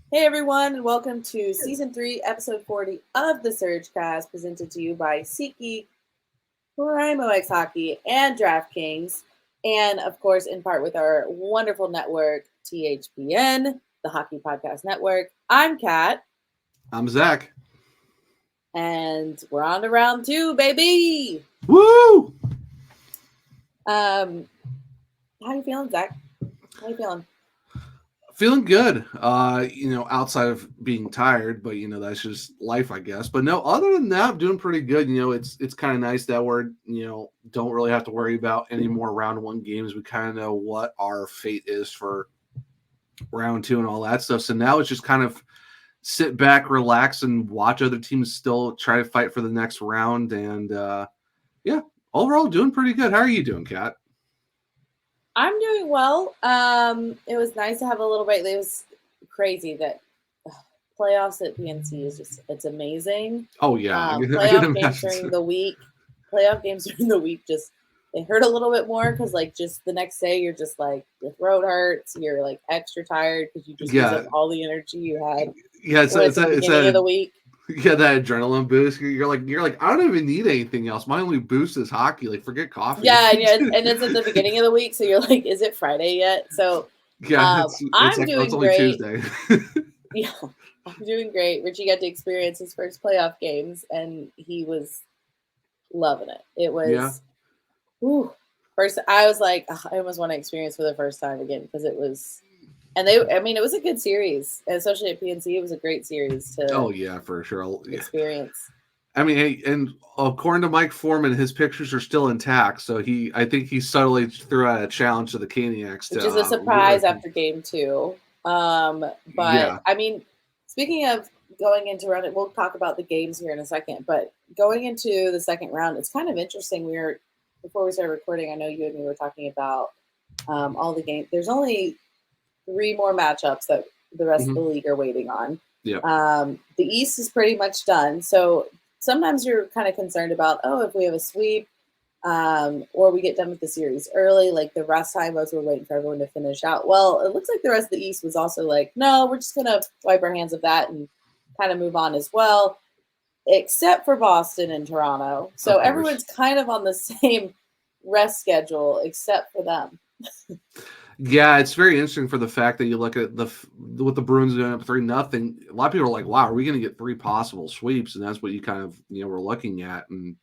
Hey everyone, and welcome to Season 3, Episode 40 of the SurgeCast, presented to you by SeatGeek, Primo Hockey, and DraftKings, and of course, in part with our wonderful network, THPN, the Hockey Podcast Network. I'm Kat, I'm Zach. and we're on to round 2, baby! Woo! How you feeling, Zach? How you feeling? Feeling good. Outside of being tired, but that's just life, I guess. But no, other than that, I'm doing pretty good. It's kind of nice that we're don't really have to worry about any more round 1 games. We kind of know what our fate is for round 2 and all that stuff. So now it's just kind of sit back, relax, and watch other teams still try to fight for the next round. And overall doing pretty good. How are you doing, Kat? I'm doing well. It was nice to have a little break. It was crazy that playoffs at PNC is it's amazing. Oh yeah, Playoff games during the week. Playoff games during the week they hurt a little bit more because just the next day you're just like your throat hurts. You're like extra tired because you just use up all the energy you had. Yeah, it's at the beginning of the week. Yeah, that adrenaline boost. You're like, I don't even need anything else. My only boost is hockey. Like, forget coffee. Yeah, and it's at the beginning of the week, so you're like, is it Friday yet? So I'm doing great. Tuesday. Yeah, I'm doing great. Richie got to experience his first playoff games, and he was loving it. It was, first. I was like, I almost want to experience for the first time again because it was. And it was a good series, especially at PNC. It was a great series to. Oh yeah, for sure. Experience. I mean, hey, and according to Mike Foreman, his pictures are still intact. So I think he subtly threw out a challenge to the Caniacs, which is a surprise after Game 2. I mean, speaking of going into round, we'll talk about the games here in a second. But going into the second round, it's kind of interesting. Before we started recording, I know you and me were talking about all the games. There's only 3 more matchups that the rest of the league are waiting on. Yeah. The East is pretty much done. So sometimes you're kind of concerned about, if we have a sweep or we get done with the series early, like the rest time as we're waiting for everyone to finish out. Well, it looks like the rest of the East was also like, no, we're just going to wipe our hands of that and kind of move on as well, except for Boston and Toronto. So everyone's kind of on the same rest schedule except for them. Yeah, it's very interesting for the fact that you look at with the Bruins doing up 3-0. A lot of people are like, "Wow, are we going to get 3 possible sweeps?" And that's what you kind of were looking at and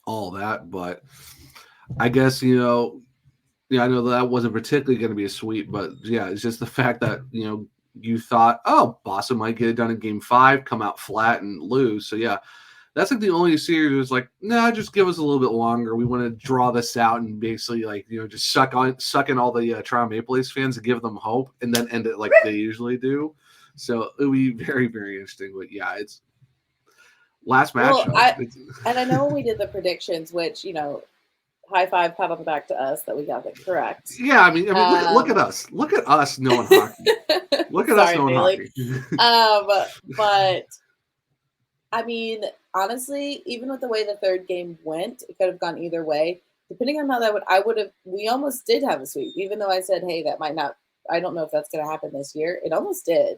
all that. But I guess I know that wasn't particularly going to be a sweep, but yeah, it's just the fact that you thought, oh, Boston might get it done in Game 5, come out flat and lose. So yeah. That's like the only series was like, nah, just give us a little bit longer. We want to draw this out and basically just suck in all the Toronto Maple Leafs fans and give them hope and then end it like they usually do. So it'll be very, very interesting. But yeah, it's last matchup. And I know when we did the predictions, which, high five, pat on the back to us that we got it correct. Yeah, I mean, look at us. Look at us knowing hockey. Look at us knowing hockey. But I mean, honestly, even with the way the third game went, it could have gone either way. Depending on how that we almost did have a sweep, even though I said, hey, that might not, I don't know if that's going to happen this year. It almost did.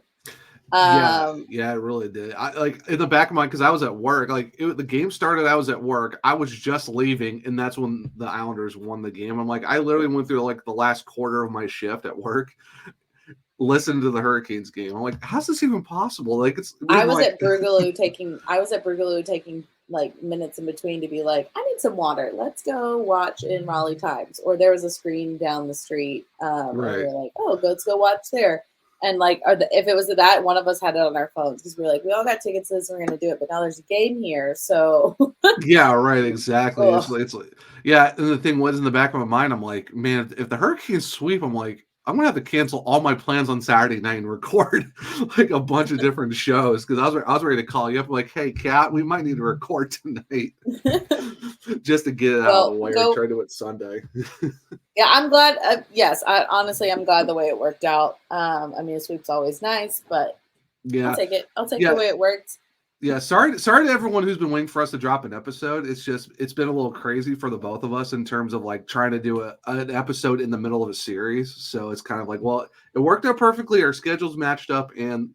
Yeah, it really did. I like in the back of my, because I was at work. The game started, I was at work. I was just leaving, and that's when the Islanders won the game. I'm like, I literally went through the last quarter of my shift at work. Listen to the Hurricanes game. I'm like, how's this even possible? I was at Boogaloo taking minutes in between to be like, I need some water. Let's go watch in Raleigh Times. Or there was a screen down the street. Right. And we were like, let's go watch there. And if it was that, one of us had it on our phones because we were like, we all got tickets to this, and we're going to do it. But now there's a game here, so. Yeah, right, exactly. It's like, yeah. And the thing was in the back of my mind, I'm like, man, if the Hurricanes sweep, I'm like, I'm going to have to cancel all my plans on Saturday night and record a bunch of different shows because I was ready to call you up. I'm like, hey, Kat, we might need to record tonight just to get it out of the way and try to do it Sunday. Yeah, I'm glad. I'm glad the way it worked out. I mean, a sweep's always nice, but yeah, I'll take it. I'll take the way it worked. Yeah, sorry to everyone who's been waiting for us to drop an episode. It's been a little crazy for the both of us in terms of like trying to do an episode in the middle of a series. So it's kind of like, well, it worked out perfectly. Our schedules matched up, and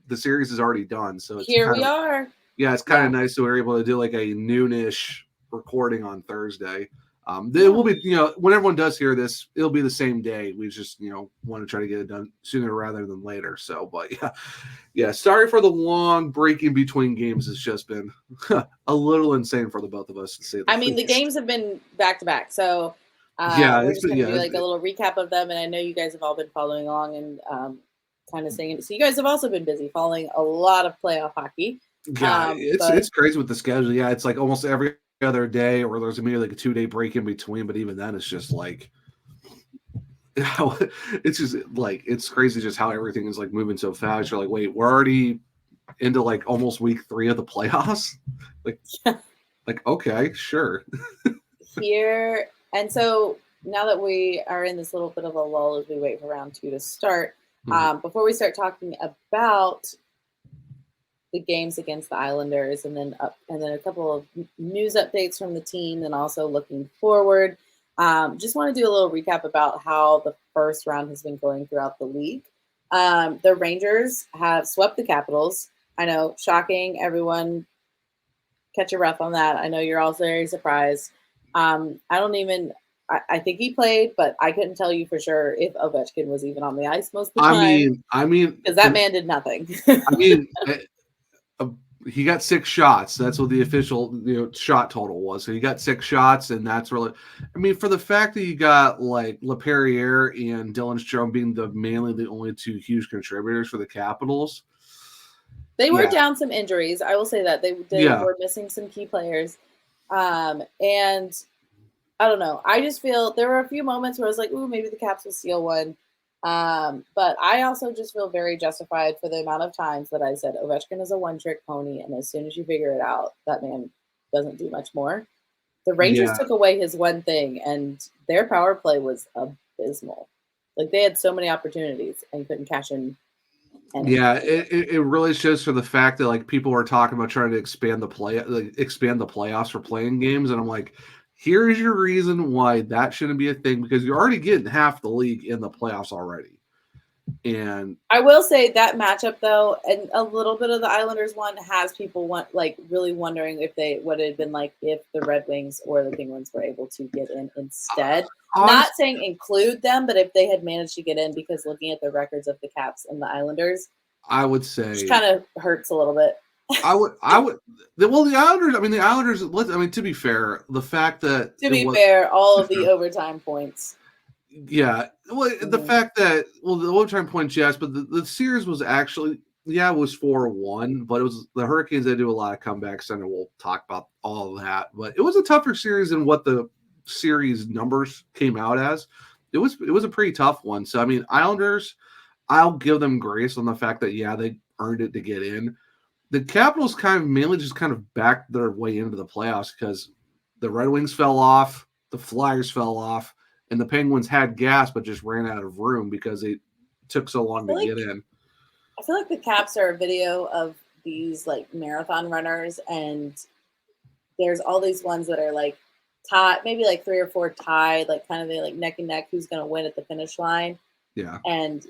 the series is already done. So it's Here kind we of are. yeah, it's kind of nice that we're able to do like a noonish recording on Thursday. It Yeah. will be, when everyone does hear this, it'll be the same day. We just, want to try to get it done sooner rather than later. So, but yeah. Sorry for the long break in between games. It's just been a little insane for the both of us to say the the least. games have been back to back, so we're just going to do like a little recap of them. And I know you guys have all been following along and kind of saying it. So you guys have also been busy following a lot of playoff hockey. Yeah, it's crazy with the schedule. Yeah, it's like almost every other day, or there's maybe like a 2-day break in between. But even then, it's just like, it's just like it's crazy just how everything is like moving so fast. You're like, wait, we're already into like almost week 3 of the playoffs. Like okay, sure. Here and so now that we are in this little bit of a lull as we wait for round 2 to start, before we start talking about the games against the Islanders, and then a couple of news updates from the team, and also looking forward. Just want to do a little recap about how the first round has been going throughout the league. The Rangers have swept the Capitals. I know, shocking. Everyone, catch your breath on that. I know you're also very surprised. I think he played, but I couldn't tell you for sure if Ovechkin was even on the ice most of the time. I mean, because that man did nothing. He got 6 shots. That's what the official shot total was. So he got 6 shots, and that's really. I mean, for the fact that you got like LaPerriere and Dylan Strome being mainly the only 2 huge contributors for the Capitals. They were down some injuries. I will say that they were missing some key players, and I don't know. I just feel there were a few moments where I was like, "Ooh, maybe the Caps will steal one." But I also just feel very justified for the amount of times that I said Ovechkin is a one-trick pony, and as soon as you figure it out, that man doesn't do much more. The Rangers took away his one thing, and their power play was abysmal. Like they had so many opportunities and couldn't cash in. Yeah, it really shows for the fact that like people were talking about trying to expand the playoffs for playing games, and I'm like, here's your reason why that shouldn't be a thing, because you're already getting half the league in the playoffs already. And I will say that matchup though, and a little bit of the Islanders one has people really wondering if they would have been like if the Red Wings or the Penguins were able to get in instead. Not saying include them, but if they had managed to get in, because looking at the records of the Caps and the Islanders, I would say it kind of hurts a little bit. I would. Well, the Islanders. I mean, the Islanders. I mean, to be fair, the fact that all of the overtime points. Yeah, well, the fact that the overtime points, yes, but the series was actually it was 4-1, but it was the Hurricanes. They do a lot of comebacks, and we'll talk about all of that. But it was a tougher series than what the series numbers came out as. It was a pretty tough one. So I mean, Islanders, I'll give them grace on the fact that they earned it to get in. The Capitals mainly just backed their way into the playoffs because the Red Wings fell off, the Flyers fell off, and the Penguins had gas but just ran out of room because it took so long to get in. I feel like the Caps are a video of these like marathon runners, and there's all these ones that are like tied, maybe like 3 or 4 tied, like kind of they like neck and neck who's going to win at the finish line. Yeah. And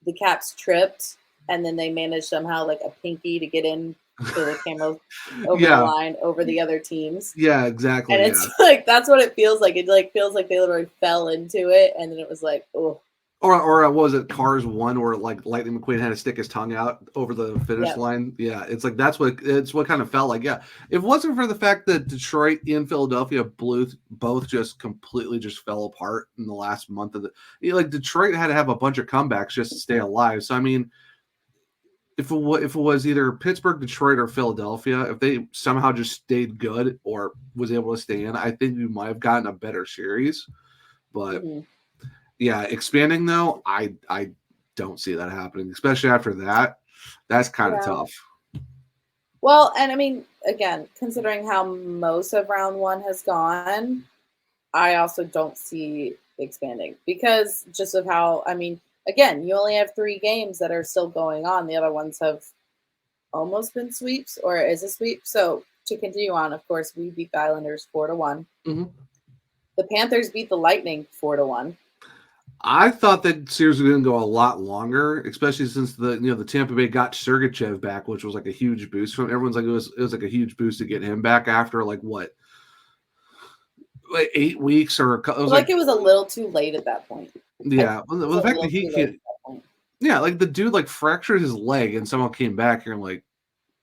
the Caps tripped, and then they managed somehow like a pinky to get in to the camera over the line over the other teams. Yeah, exactly. And it's like that's what it feels like. It like feels like they literally fell into it, and then it was like, oh. Or what was it Cars 1 where like Lightning McQueen had to stick his tongue out over the finish line? Yeah, it's like that's what kind of felt like. Yeah, if it wasn't for the fact that Detroit and Philadelphia both just completely just fell apart in the last month of like Detroit had to have a bunch of comebacks just to stay alive. So I mean, if it was either Pittsburgh, Detroit, or Philadelphia, if they somehow just stayed good or was able to stay in, I think we might have gotten a better series. But yeah, expanding though, I don't see that happening, especially after that. That's kind of tough. Well, and I mean, again, considering how most of round 1 has gone, I also don't see expanding because just of how, I mean, again, you only have 3 games that are still going on. The other ones have almost been sweeps or is a sweep. So to continue on, of course, we beat the Islanders 4-1. Mm-hmm. The Panthers beat the Lightning 4-1. I thought that series was going to go a lot longer, especially since the Tampa Bay got SurgeCast back, which was like a huge boost from everyone's like it was like a huge boost to get him back after like 8 weeks or it was like it was a little too late at that point. Yeah, well, the fact that he can't, yeah, like the dude like fractured his leg and somehow came back here and like,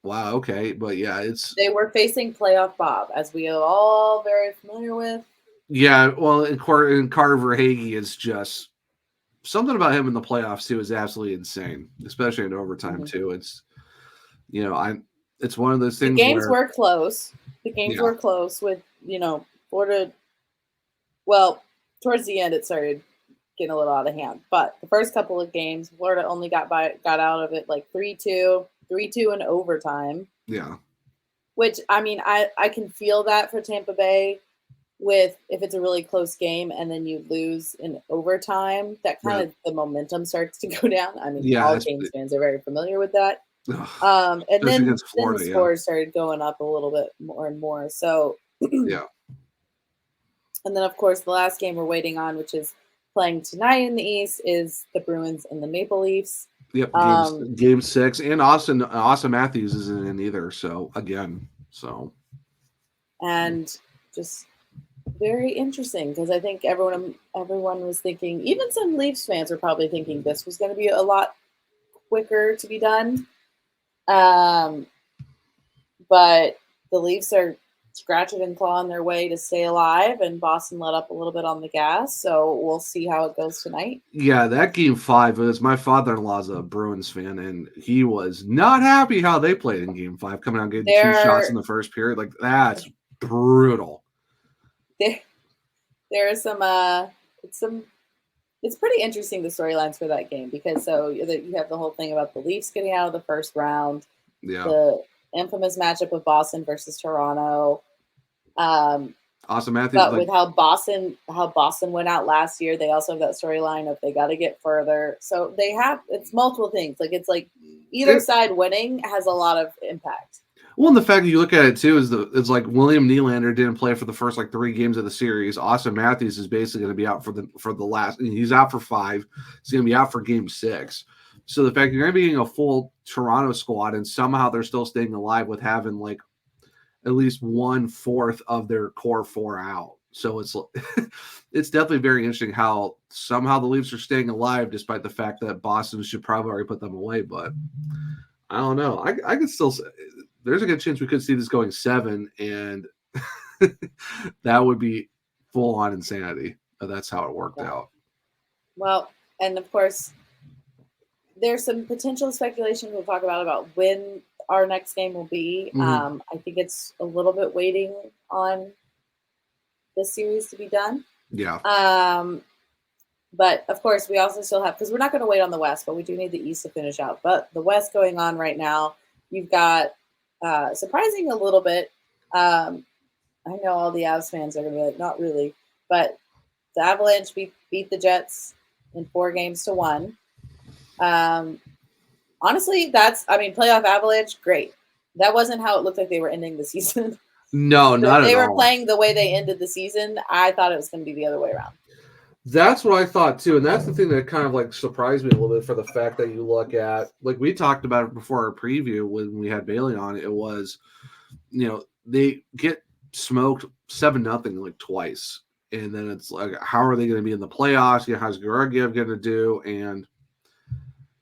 wow, okay, but yeah, they were facing playoff Bob, as we are all very familiar with. Yeah, well, and Carter Verhaeghe is just something about him in the playoffs too is absolutely insane, especially in overtime too. It's it's one of those things. The games were close. The games were close with Florida. Well, towards the end, it started getting a little out of hand. But the first couple of games, Florida only got out of it like 3-2 in overtime. Yeah. Which, I mean, I can feel that for Tampa Bay with if it's a really close game and then you lose in overtime, that kind of the momentum starts to go down. I mean, all Kings fans are very familiar with that. And then the scores started going up a little bit more and more. So, yeah. And then, of course, the last game we're waiting on, which is playing tonight in the East, is the Bruins and the Maple Leafs. Yep, game 6, and Austin Matthews isn't in either. So again, and just very interesting because I think everyone was thinking, even some Leafs fans were probably thinking this was going to be a lot quicker to be done. But the Leafs are scratching and clawing their way to stay alive, and Boston let up a little bit on the gas. So we'll see how it goes tonight. Yeah, that game 5 is my father-in-law's a Bruins fan, and he was not happy how they played in game 5, coming out getting 2 shots in the first period. Like, that's brutal. There are some it's pretty interesting, the storylines for that game, because you have the whole thing about the Leafs getting out of the first round. Yeah. The infamous matchup of Boston versus Toronto. Austin Matthews, but with how Boston went out last year, they also have that storyline of they got to get further. So it's multiple things. Like it's like either side winning has a lot of impact. Well, and the fact that you look at it too is it's like William Nylander didn't play for the first 3 games of the series. Austin Matthews is basically going to be out for the last. He's out for 5. He's going to be out for game 6. So the fact you're going to be getting a full Toronto squad and somehow they're still staying alive with having at least 1/4 of their core 4 out. So it's definitely very interesting how somehow the Leafs are staying alive despite the fact that Boston should probably already put them away. But I don't know. I could still. There's a good chance we could see this going 7, and that would be full on insanity. That's how it worked out. Well, and of course, there's some potential speculation we'll talk about when our next game will be. Mm-hmm. I think it's a little bit waiting on this series to be done. Yeah. But of course, we also still have, because we're not going to wait on the West, but we do need the East to finish out. But the West going on right now, you've got surprising a little bit. I know all the Avs fans are going to be like, not really, but the Avalanche beat the Jets in 4-1. Honestly, playoff Avalanche, great. That wasn't how it looked like they were ending the season. No, not at all. They were playing the way they ended the season. I thought it was going to be the other way around. That's what I thought too, and that's the thing that kind of surprised me a little bit for the fact that you look at, we talked about it before our preview when we had Bailey on. It was, they get smoked 7-0 twice, and then it's like, how are they going to be in the playoffs? How's Georgiev going to do? And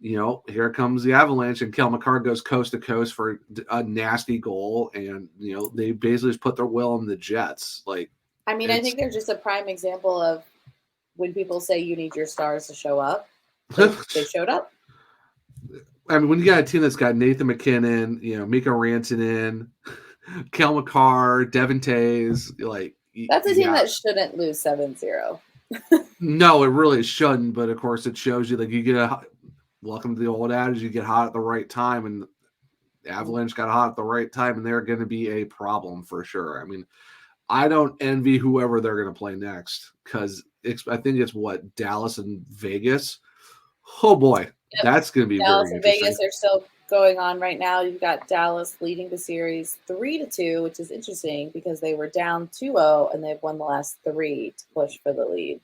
here comes the Avalanche, and Kel McCarr goes coast to coast for a nasty goal, and they basically just put their will on the Jets. I think they're just a prime example of when people say you need your stars to show up, they showed up. I mean, when you got a team that's got Nathan McKinnon, Mikko Rantanen, Kel McCarr, Devin Tays, that's a team that shouldn't lose 7-0. No, it really shouldn't. But of course, it shows you you get welcome to the old adage, you get hot at the right time, and the Avalanche got hot at the right time, and they're going to be a problem for sure. I mean, I don't envy whoever they're going to play next, because I think it's Dallas and Vegas. Oh boy, yep. That's going to be Dallas very and Vegas are still going on right now. You've got Dallas leading the series 3-2, which is interesting because they were down 2-0 and they've won the last 3 to push for the lead.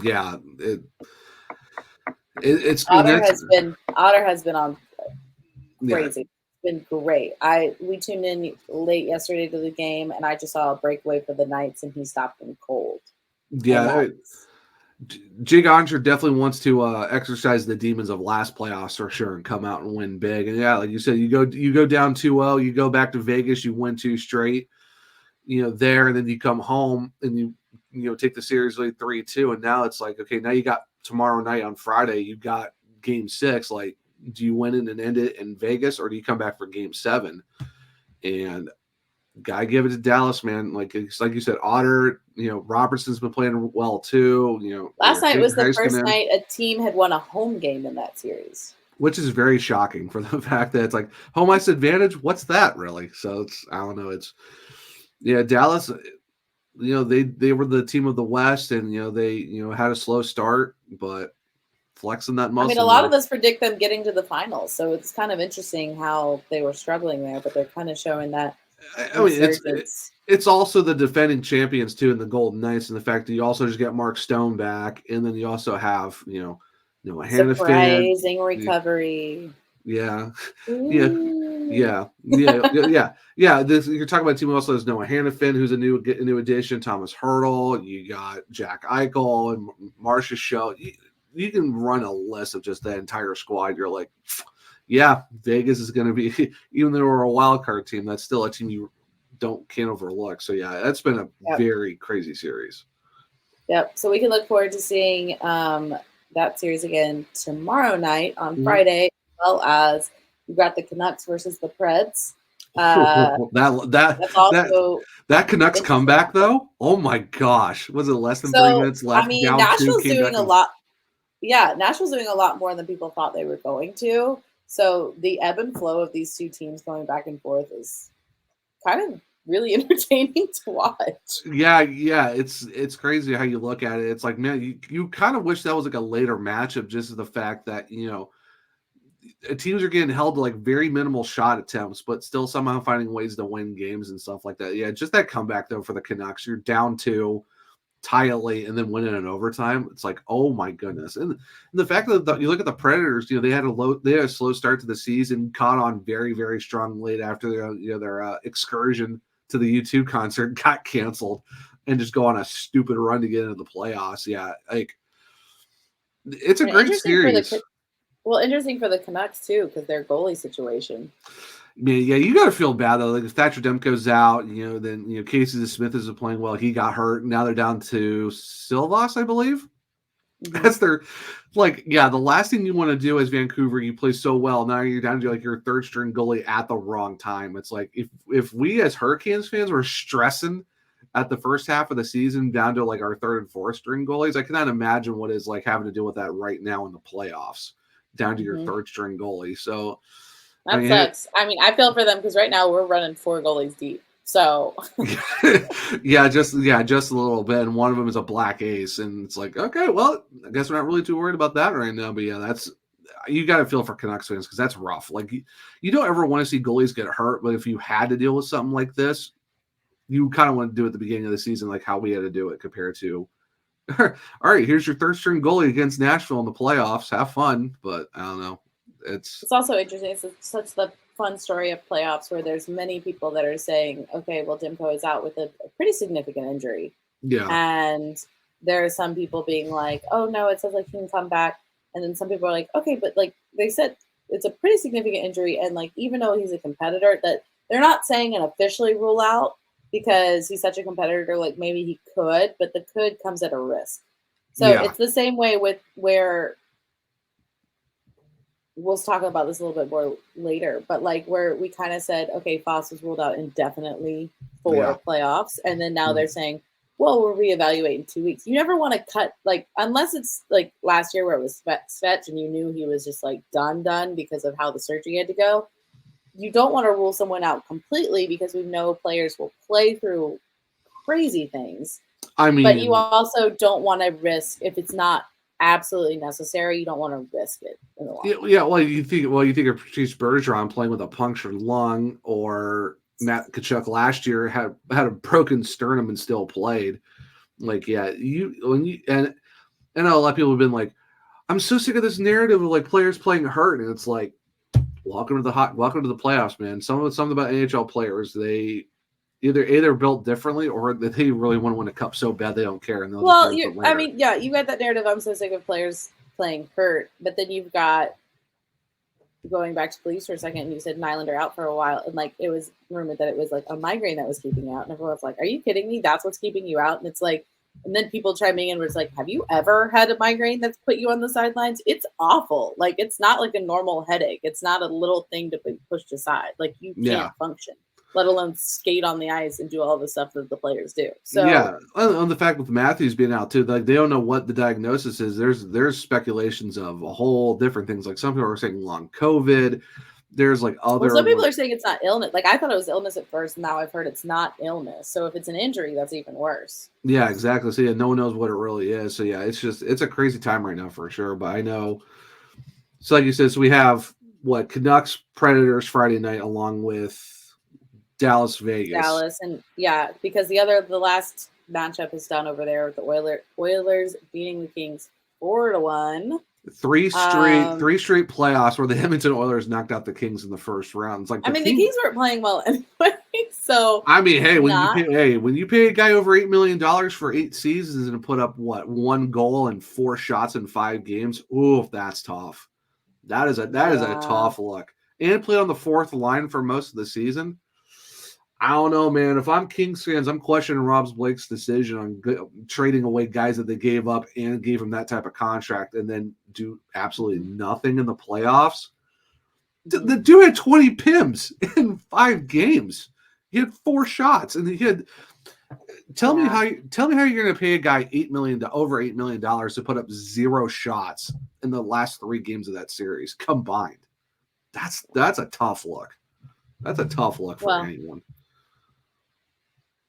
Yeah, it's Otter has been on crazy. Yeah. It's been great. We tuned in late yesterday to the game, and I just saw a breakaway for the Knights, and he stopped them cold. Yeah, Jig Oncher definitely wants to exercise the demons of last playoffs for sure and come out and win big. And yeah, like you said, you go down 2-0, you go back to Vegas, you win 2 straight, there, and then you come home and you take the series lead 3-2, and now it's like, okay, now you got tomorrow night on Friday, you got game 6. Like, do you win it and end it in Vegas, or do you come back for game 7? And gotta give it to Dallas, man. Like you said, Otter, Robertson's been playing well too. Last night was the first night a team had won a home game in that series, which is very shocking for the fact that it's like home ice advantage. What's that really? So I don't know. Dallas. They were the team of the West, and they had a slow start, but flexing that muscle. I mean, a lot of us predict them getting to the finals, so it's kind of interesting how they were struggling there, but they're kind of showing that. I mean, it's also the defending champions too in the Golden Knights, and the fact that you also just get Mark Stone back, and then you also have a surprising recovery. Yeah. You're talking about a team who also has Noah Hannafin, who's a new addition. Thomas Hertl. You got Jack Eichel and Marcia Show. You can run a list of just that entire squad. You're like, yeah, Vegas is going to be, even though we're a wild card team, that's still a team you can't overlook. So yeah, that's been a very crazy series. Yep. So we can look forward to seeing that series again tomorrow night on Friday, as well as you've got the Canucks versus the Preds. That Canucks comeback though. Oh my gosh, was it less than 3 minutes left? I mean, Nashville's doing a lot. Yeah, Nashville's doing a lot more than people thought they were going to. So the ebb and flow of these two teams going back and forth is kind of really entertaining to watch. Yeah, it's crazy how you look at it. It's like, man, you kind of wish that was like a later matchup, just the fact that teams are getting held to like very minimal shot attempts, but still somehow finding ways to win games and stuff like that. Yeah, just that comeback though for the Canucks. You're down 2, tie it late, and then win it in overtime. It's like, oh my goodness. And the fact that you look at the Predators, they had a slow start to the season, caught on very, very strong late after their excursion to the U2 concert got canceled, and just go on a stupid run to get into the playoffs. Yeah, like it's a great series. Interesting for the Canucks too, because their goalie situation. Yeah, you got to feel bad though. Like if Thatcher Demko's out, then Casey Smith isn't playing well. He got hurt. Now they're down to Silvas, I believe. Mm-hmm. That's their the last thing you want to do as Vancouver, you play so well. Now you're down to like your third string goalie at the wrong time. It's like if we as Hurricanes fans were stressing at the first half of the season down to like our third and fourth string goalies, I cannot imagine what is like having to deal with that right now in the playoffs, down to your third string goalie. So that sucks. I mean, I feel for them because right now we're running 4 goalies deep. So just a little bit, and one of them is a black ace, and it's like, okay, well, I guess we're not really too worried about that right now. But yeah, you got to feel for Canucks fans because that's rough. Like you don't ever want to see goalies get hurt, but if you had to deal with something like this, you kind of want to do it at the beginning of the season, like how we had to do it compared to, all right, here's your third string goalie against Nashville in the playoffs. Have fun, but I don't know. It's also interesting. It's such the fun story of playoffs where there's many people that are saying, okay, well, Demko is out with a pretty significant injury. Yeah. And there are some people being like, oh, no, it says like he can come back. And then some people are like, okay, but like they said, it's a pretty significant injury. And like, even though he's a competitor, that they're not saying an officially rule out because he's such a competitor, like maybe he could, but the could comes at a risk. So It's the same way with where we'll talk about this a little bit more later, but like where we kind of said, okay, Foss was ruled out indefinitely for playoffs. And then now they're saying, well, we'll reevaluate in 2 weeks. You never want to cut, like, unless it's like last year where it was Svetch and you knew he was just like done because of how the surgery had to go. You don't want to rule someone out completely because we know players will play through crazy things. I mean, but you also don't want to risk if it's not absolutely necessary, you don't want to risk it in the long run. Yeah, well, you think of Patrice Bergeron playing with a punctured lung, or Matt Tkachuk last year had a broken sternum and still played. Like, yeah, and I know a lot of people have been like, I'm so sick of this narrative of like players playing hurt, and it's like, welcome to the playoffs, man. Something about NHL players, they either built differently or they really want to win a cup so bad they don't care, and they'll Well, just win it I later. mean, yeah, you got that narrative. I'm so sick of players playing hurt, but then you've got going back to police for a second. And you said an Islander out for a while, and like it was rumored that it was like a migraine that was keeping you out, and everyone's like, "Are you kidding me? That's what's keeping you out?" And it's like, and then people chiming in was like, "Have you ever had a migraine that's put you on the sidelines? It's awful. Like it's not like a normal headache. It's not a little thing to be pushed aside. Like you can't function, let alone skate on the ice and do all the stuff that the players do." So yeah, on the fact with Matthews being out too, like they don't know what the diagnosis is. There's speculations of a whole different things. Like some people are saying long COVID. There's like other. Well, some people are saying it's not illness. Like I thought it was illness at first, and now I've heard it's not illness. So if it's an injury, that's even worse. Yeah, exactly. So yeah, no one knows what it really is. So yeah, it's a crazy time right now for sure. But I know. So like you said, so we have what Canucks Predators Friday night along with Dallas Vegas. And yeah, because the last matchup is done over there with the Oilers beating the Kings 4-1. Three straight playoffs where the Edmonton Oilers knocked out the Kings in the first round. It's like the Kings weren't playing well anyway. So I mean, hey, when you pay a guy over $8 million for 8 seasons and put up what 1 goal and 4 shots in 5 games, ooh, that's tough. That is a tough look. And played on the 4th line for most of the season. I don't know, man. If I'm Kings fans, I'm questioning Rob Blake's decision on trading away guys that they gave up and gave him that type of contract and then do absolutely nothing in the playoffs. The dude had 20 PIMs in 5 games. He had 4 shots, and he had. Tell me how you're going to pay a guy over $8 million to put up 0 shots in the last 3 games of that series combined. That's a tough look. That's a tough look for anyone.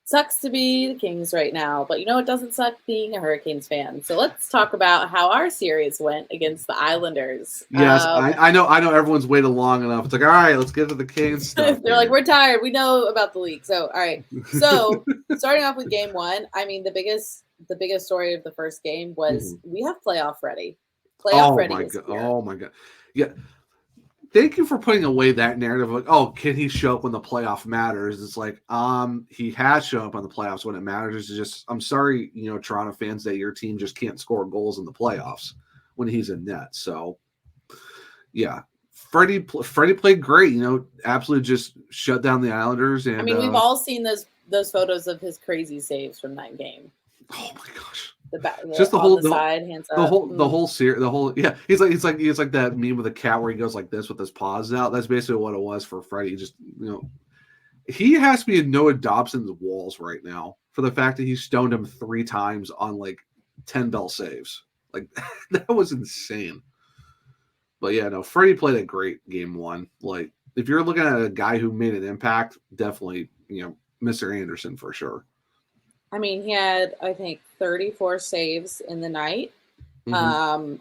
Sucks to be the Kings right now, but it doesn't suck being a Hurricanes fan. So let's talk about how our series went against the Islanders. Yes, I know everyone's waited long enough. It's like, all right, let's get to the Kings stuff. They're like, we're tired. We know about the league. So, all right. So starting off with game 1, I mean, the biggest story of the first game was we have playoff ready. Oh my God. Yeah. Thank you for putting away that narrative of, oh, can he show up when the playoff matters? It's like, he has shown up on the playoffs when it matters. It's just, I'm sorry, Toronto fans, that your team just can't score goals in the playoffs when he's in net. So, yeah, Freddie played great. Absolutely just shut down the Islanders. And I mean, we've all seen those photos of his crazy saves from that game. Oh my gosh. Just the whole side, hands up. The whole series, he's like that meme with the cat where he goes like this with his paws out. That's basically what it was for Freddie. Just he has to be in Noah Dobson's walls right now for the fact that he stoned him 3 times on like 10 bell saves. Like that was insane. But yeah, no, Freddie played a great game 1. Like if you're looking at a guy who made an impact, definitely Mr. Anderson for sure. I mean, he had, I think, 34 saves in the night. And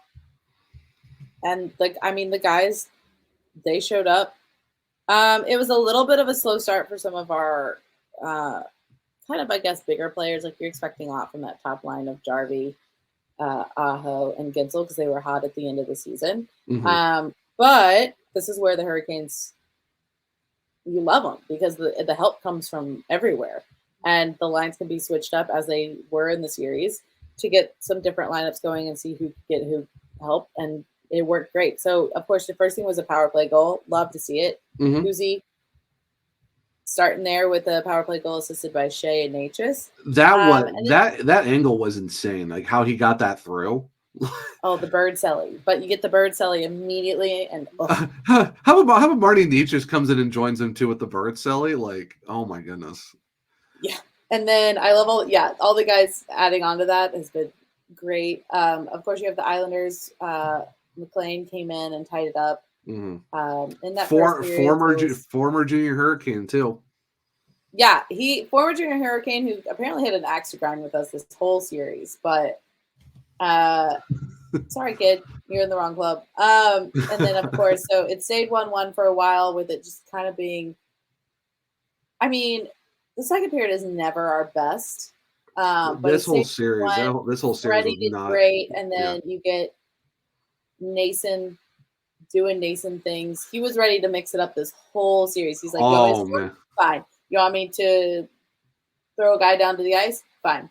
the guys, they showed up. It was a little bit of a slow start for some of our kind of, I guess, bigger players. Like you're expecting a lot from that top line of Jarvie, Aho, and Gensel because they were hot at the end of the season. But this is where the Hurricanes, you love them because the help comes from everywhere. And the lines can be switched up as they were in the series to get some different lineups going and see who who help. And it worked great. So, of course, the first thing was a power play goal. Love to see it. Uzi starting there with a power play goal assisted by Shea and Natchez. That angle was insane. Like how he got that through. Oh, the bird celly. But you get the bird celly immediately. And how about Marty Natchez comes in and joins him too with the bird celly? Like, oh my goodness. Yeah. And then I love all the guys adding on to that has been great. Of course, you have the Islanders. McLean came in and tied it up. In that former junior Hurricane too. Yeah, former junior Hurricane who apparently had an axe to grind with us this whole series. But Sorry, kid, you're in the wrong club. And then of course, so it stayed 1-1 for a while, with it just kind of being. I mean, the second period is never our best, but it This whole stayed series, 1. this whole series Freddie was did not. great, and Yeah. then you get Nason doing Nason things. He was ready to mix it up this whole series. He's like, "You want me to Oh score? man. Fine. You want me to throw a guy down to the ice? Fine.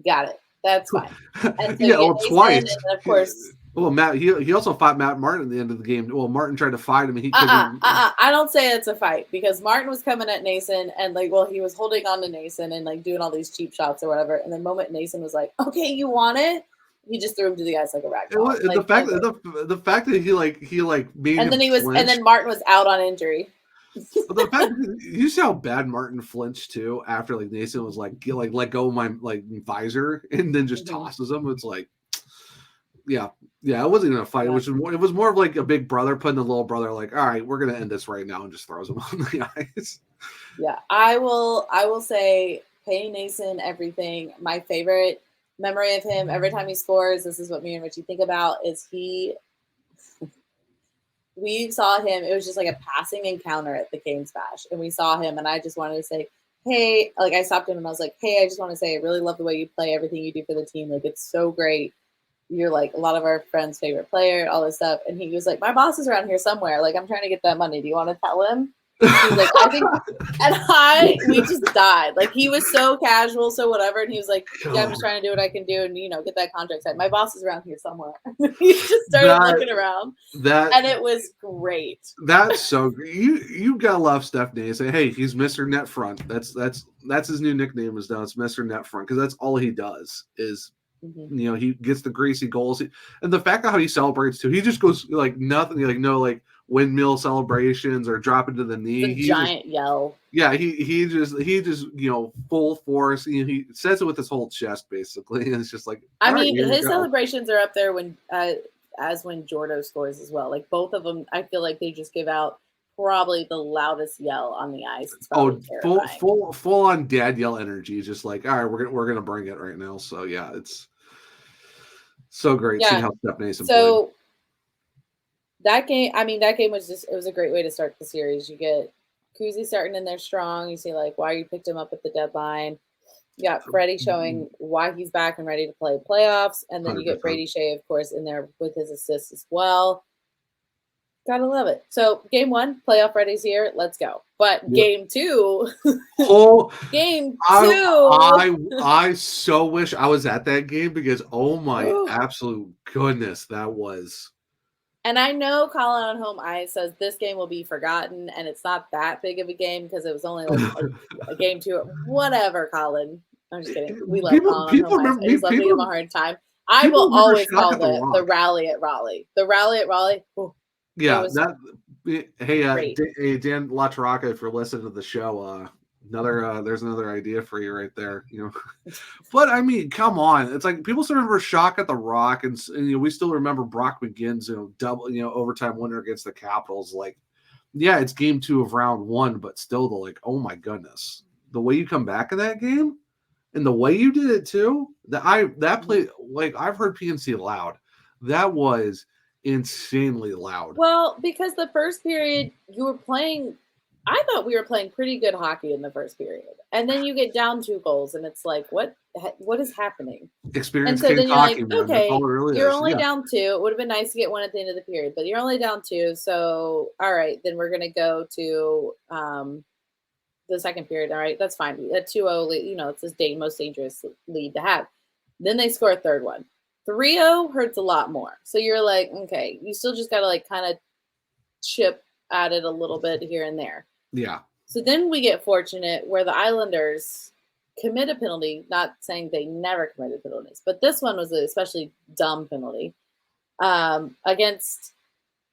Got it. That's fine." And so Yeah, you get well, Nason, and twice. then of course, Well, Matt, he also fought Matt Martin at the end of the game. Well, Martin tried to fight him, and he couldn't. I don't say it's a fight, because Martin was coming at Nason, and like, well, he was holding on to Nason and like doing all these cheap shots or whatever. And the moment Nason was like, "Okay, you want it," he just threw him to the ice like a rag doll. The fact that the fact that he made And him then flinch. and then Martin was out on injury. The fact you see how bad Martin flinched too after like Nason was like let go of my like visor and then just tosses him. It's like, yeah, it wasn't even a fight. Yeah. It was more of like a big brother putting the little brother like, all right, we're gonna end this right now, and just throws him on the ice. Yeah, I will say, pay Nason everything. My favorite memory of him, every time he scores, this is what me and Richie think about, is we saw him, it was just like a passing encounter at the Canes Bash, and we saw him, and I just wanted to say, hey, like I stopped him and I was like, hey, I just want to say I really love the way you play, everything you do for the team. Like, it's so great. You're like a lot of our friends' favorite player, all this stuff. And he was like, my boss is around here somewhere. Like, I'm trying to get that money. Do you want to tell him? He was like, I think, and we just died. Like, he was so casual, so whatever. And he was like, yeah, I'm just trying to do what I can do and, get that contract set. My boss is around here somewhere. He just started looking around. And it was great. That's so great. You gotta love Steph Nason. Hey, he's Mr. Net Front. That's his new nickname is now. It's Mr. Net Front, because that's all he does is he gets the greasy goals. And the fact of how he celebrates too, he just goes like nothing, like no like windmill celebrations or dropping to the knee. The giant yell. Yeah, he just full force. He says it with his whole chest basically, and it's just like, I mean, his celebrations are up there when Jordo scores as well. Like, both of them, I feel like they just give out probably the loudest yell on the ice. It's full on dad yell energy. Just like, all right, we're gonna bring it right now. So yeah, it's so great seeing how Steph Nason played. That game was it was a great way to start the series. You get Kuzi starting in there strong. You see like why you picked him up at the deadline. You got Freddie showing why he's back and ready to play playoffs. And then 100%. You get Brady Shea, of course, in there with his assists as well. Gotta love it. So game 1, playoff Freddy's here. Let's go. But game 2, I so wish I was at that game, because oh my absolute goodness, that was. And I know Colin on home ice says this game will be forgotten, and it's not that big of a game because it was only like a game 2. Whatever, Colin. I'm just kidding. We love Colin on home ice. I just love to give him a hard time. I will always call the rally at Raleigh. The rally at Raleigh. Yeah, hey, Dan LaTaraka, if you're listening to the show, there's another idea for you right there. But I mean, come on, it's like people still remember Shock at the Rock, and we still remember Brock McGinn's double overtime winner against the Capitals. Like, yeah, it's game 2 of round 1, but still, oh my goodness, the way you come back in that game, and the way you did it too. That play, like I've heard PNC loud. That was insanely loud. Well, because the first period I thought we were playing pretty good hockey in the first period, and then you get down 2 goals, and it's like, what is happening? Experience. And so then you're hockey, like, okay, you're only down 2. It would have been nice to get 1 at the end of the period, but you're only down 2. So all right, then we're gonna go to the second period. All right, that's fine. At 2-0 lead, it's the most dangerous lead to have. Then they score a third one. 3-0 hurts a lot more. So you're like, okay, you still just got to like kind of chip at it a little bit here and there. Yeah. So then we get fortunate where the Islanders commit a penalty, not saying they never committed penalties, but this one was an especially dumb penalty against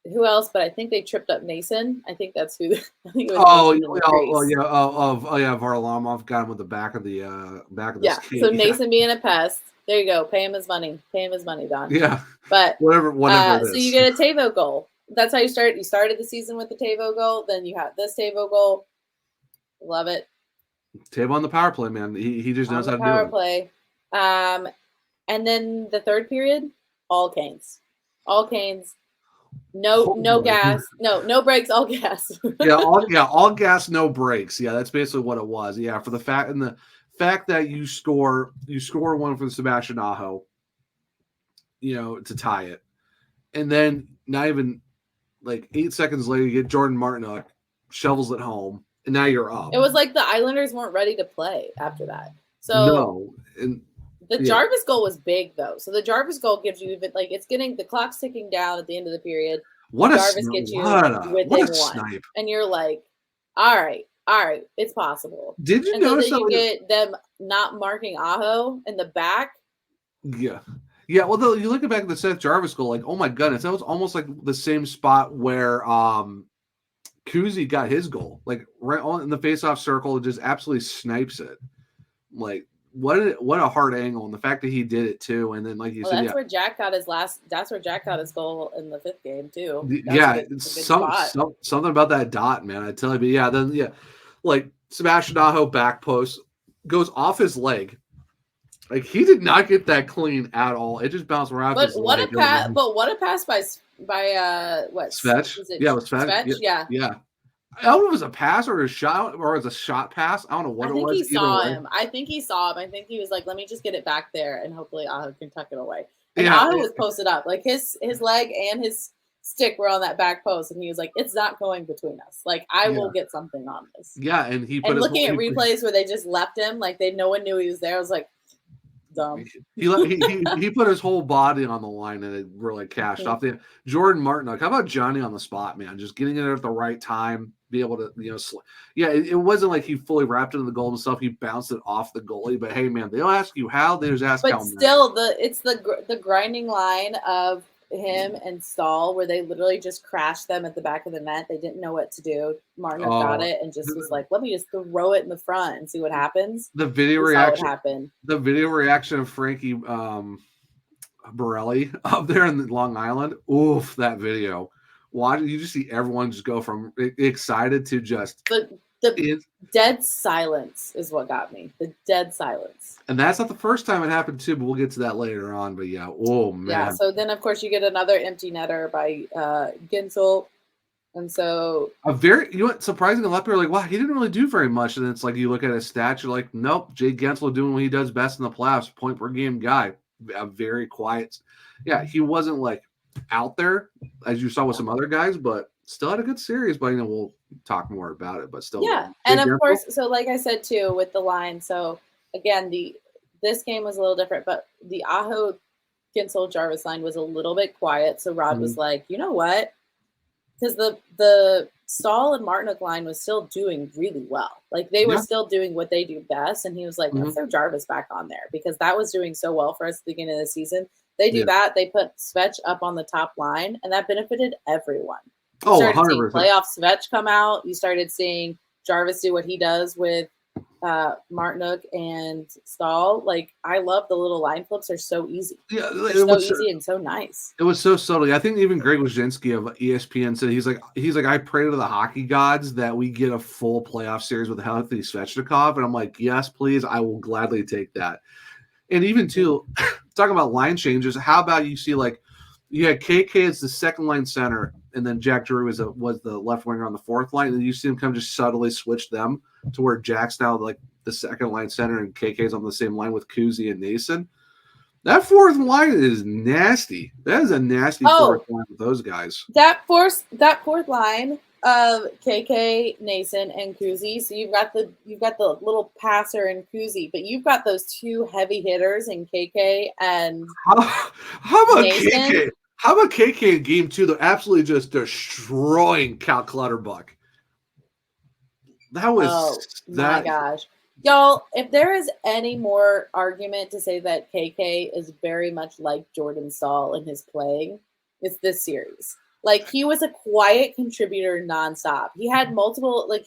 who else? But I think they tripped up Nason. I think that's who. I think it was Varlamov got him with the back of the skate. So Nason being a pest. There you go. Pay him his money. Don. Yeah. But whatever it is. So you get a Tavo goal. That's how you start. You started the season with the Tavo goal. Then you have this Tavo goal. Love it. Tavo on the power play, man. He just knows how to do it. Power play. And then the third period, all Canes. All Canes. No gas. No brakes, all gas. all gas, no brakes. Yeah, that's basically what it was. Yeah, for the fact that you score one for Sebastian Aho, to tie it. And then not even like 8 seconds later, you get Jordan Martinook, shovels it home, and now you're up. It was like the Islanders weren't ready to play after that. So no, and the Jarvis goal was big though. So the Jarvis goal gives you even it's getting the clock's ticking down at the end of the period. Jarvis gets you within one, snipe. And you're like, all right, it's possible. Did you notice that you get them not marking Aho in the back? Yeah. Yeah, well, you look back at the Seth Jarvis goal, like, oh my goodness, that was almost like the same spot where Kuzi got his goal, like right on in the face-off circle, just absolutely snipes it. Like, what a hard angle, and the fact that he did it too, and then like you said, that's where Jack got his goal in the 5th game too. Something about that dot, man. I tell you, but like Sebastian Aho back post goes off his leg. Like, he did not get that clean at all. It just bounced around. But what a pass! But what a pass by what? Svetch? Yeah, it was Svetch. Yeah. I don't know if it was a pass or a shot or it was a shot pass. I don't know what it was. I think he saw him. I think he was like, "Let me just get it back there, and hopefully Aho can tuck it away." And Aho was posted up, like his leg and his stick were on that back post, and he was like, "It's not going between us. Like, I will get something on this." Yeah, and looking at replays where they just left him, like no one knew he was there. I was like, dumb. He put his whole body on the line, and it really cashed off. The Jordan Martinook. How about Johnny on the spot, man? Just getting it at the right time, be able to, it wasn't like he fully wrapped it in the goal and stuff. He bounced it off the goalie, but hey, man, they don't ask you how. They just ask how. But still, it's the grinding line of him and Stahl, where they literally just crashed them at the back of the net. They didn't know what to do. Martinook got it and just was like, "Let me just throw it in the front and see what happens." The video reaction of Frankie Borelli up there in Long Island. Oof, that video. Watch, you just see everyone just go from excited to just the dead silence is what got me. The dead silence. And that's not the first time it happened too, but we'll get to that later on. But yeah, oh man. Yeah, so then of course you get another empty netter by Ginsel. And so surprisingly, a lot of people are like, wow, he didn't really do very much. And it's like you look at his stats, you're like, nope, Jay Gensel doing what he does best in the playoffs, point per game guy. A very quiet. Yeah, he wasn't like out there as you saw with some other guys, but still had a good series. But we'll talk more about it. But still, yeah. And of course, so like I said too, with the line. So again, this game was a little different, but the Aho Ginsel Jarvis line was a little bit quiet. So Rod was like, you know what? Because the Stahl and Martinook line was still doing really well. Like they were still doing what they do best. And he was like, let's throw Jarvis back on there because that was doing so well for us at the beginning of the season. They do that. They put Svetch up on the top line, and that benefited everyone. You started 100%. Seeing playoff Svetch come out. You started seeing Jarvis do what he does with Martinook and Stahl. Like, I love the little line flips. They're so easy. Yeah, they're so easy and so nice. It was so subtle. I think even Greg Wyshynski of ESPN said he's like I pray to the hockey gods that we get a full playoff series with a healthy Svechnikov, and I'm like, yes, please, I will gladly take that. And even too, talking about line changes, how about you see like you had KK as the second line center, and then Jack Drury was the left winger on the fourth line, and you see him just subtly switch them to where Jack's now like the second line center, and KK's on the same line with Kuzi and Nason. That fourth line is nasty. That is a nasty fourth line with those guys. That fourth line of KK, Nason, and Kuzi. So you've got the little passer in Kuzi, but you've got those two heavy hitters in KK and how about Nason? KK? How about KK in game 2? They're absolutely just destroying Cal Clutterbuck. That was my gosh. Y'all, if there is any more argument to say that KK is very much like Jordan Stahl in his playing, it's this series. Like, he was a quiet contributor nonstop. He had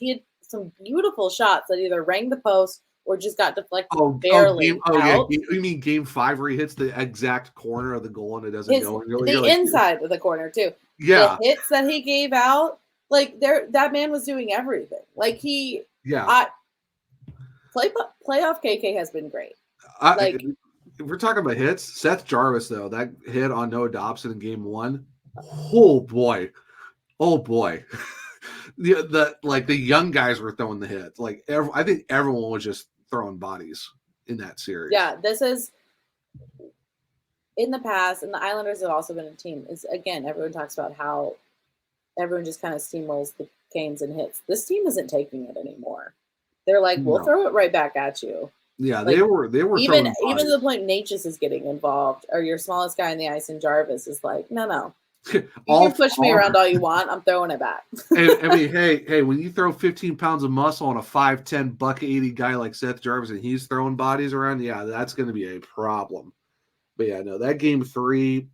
he had some beautiful shots that either rang the post or just got deflected barely out. You mean game 5 where he hits the exact corner of the goal and it doesn't go? The inside of the corner, too. Yeah. The hits that he gave out, like, that man was doing everything. Like, playoff KK has been great. if we're talking about hits, Seth Jarvis though, that hit on Noah Dobson in Game 1. Oh boy. the young guys were throwing the hits. Like I think everyone was just throwing bodies in that series. Yeah, this is in the past, and the Islanders have also been a team. Is again, everyone talks about how everyone just kind of steamrolls the Canes and hits. This team isn't taking it anymore. They're like, we'll throw it right back at you. Yeah, like, they were even to the point Natchez is getting involved, or your smallest guy in the ice in Jarvis is like, no. You can push me around all you want. I'm throwing it back. I mean, hey, when you throw 15 pounds of muscle on a 5'10", $180 guy like Seth Jarvis and he's throwing bodies around, yeah, that's going to be a problem. But yeah, no, that Game 3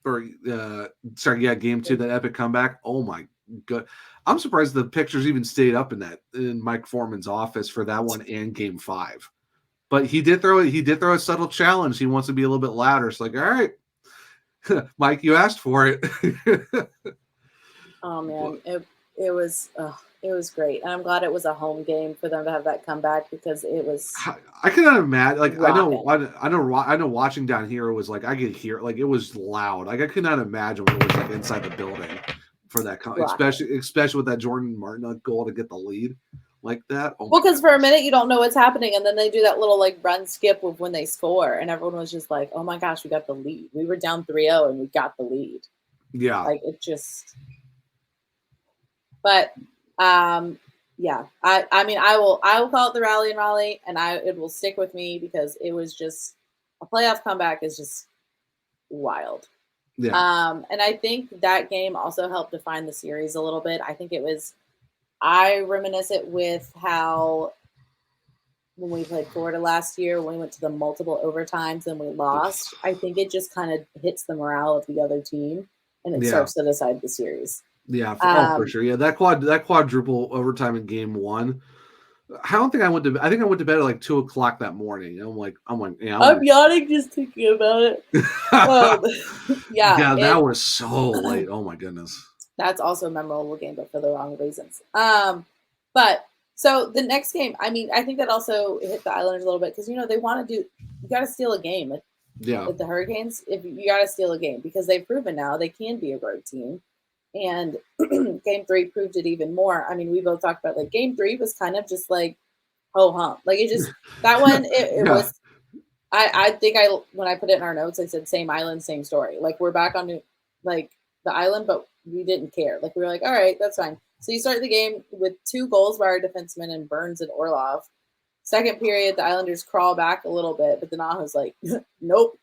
Game 2, that epic comeback. Oh my god, I'm surprised the pictures even stayed up in Mike Foreman's office for that one and Game 5. But he did throw a subtle challenge. He wants to be a little bit louder. It's like, all right, Mike, you asked for it. Oh man, it was great, and I'm glad it was a home game for them to have that comeback because it was. I cannot imagine. Like rocking. I know. Watching down here, it was like I could hear. Like it was loud. Like I could not imagine what it was like inside the building for that, especially with that Jordan Martin goal to get the lead like that. Oh well, because for a minute you don't know what's happening, and then they do that little like run skip of when they score, and everyone was just like, "Oh my gosh, we got the lead! We were down 3-0 and we got the lead." Yeah, like it just. But yeah, I mean I will call it the rally and Raleigh, and it will stick with me because it was just a playoff comeback is just wild. Yeah. And I think that game also helped define the series a little bit. I think I reminisce it with how when we played Florida last year, when we went to the multiple overtimes and we lost, I think it just kind of hits the morale of the other team and it starts to decide the series. Yeah, for sure. Yeah, that quadruple overtime in Game 1. I don't think I went to. I think I went to bed at like 2:00 that morning. I'm like, yeah. I'm yawning just thinking about it. Yeah, that was so late. Oh my goodness. That's also a memorable game, but for the wrong reasons. But so the next game, I mean, I think that also hit the Islanders a little bit because they want to do. You got to steal a game. With the Hurricanes, if you got to steal a game because they've proven now they can be a road team. And Game 3 proved it even more. I mean, we both talked about like Game 3 was kind of just like ho hum. Like it just that one it was. I think when I put it in our notes, I said same island, same story. Like we're back on like the island, but we didn't care. Like we were like, all right, that's fine. So you start the game with 2 goals by our defensemen and Burns and Orlov. Second period, the Islanders crawl back a little bit, but then Aho's like, nope,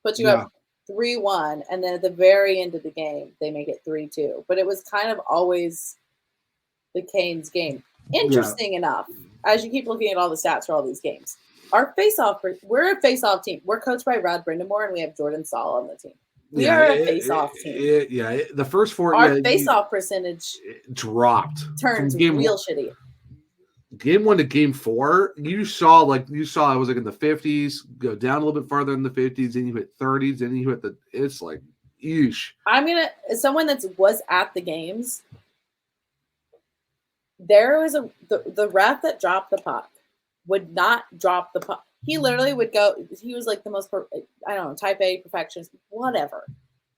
put you up 3-1, and then at the very end of the game, they make it 3-2. But it was kind of always the Canes game. Interesting enough, as you keep looking at all the stats for all these games, we're a face-off team. We're coached by Rod Brindamore, and we have Jordan Saul on the team. We are a face-off team. The first 4 our face-off percentage dropped. Turns real shitty. Game 1 to Game 4, you saw it was like in the 50s, go down a little bit farther in the 50s, then you hit 30s, then you hit it's like, eesh. As someone that was at the games, there was the ref that dropped the puck would not drop the puck. He literally would go, he was like the most, type A perfectionist, whatever.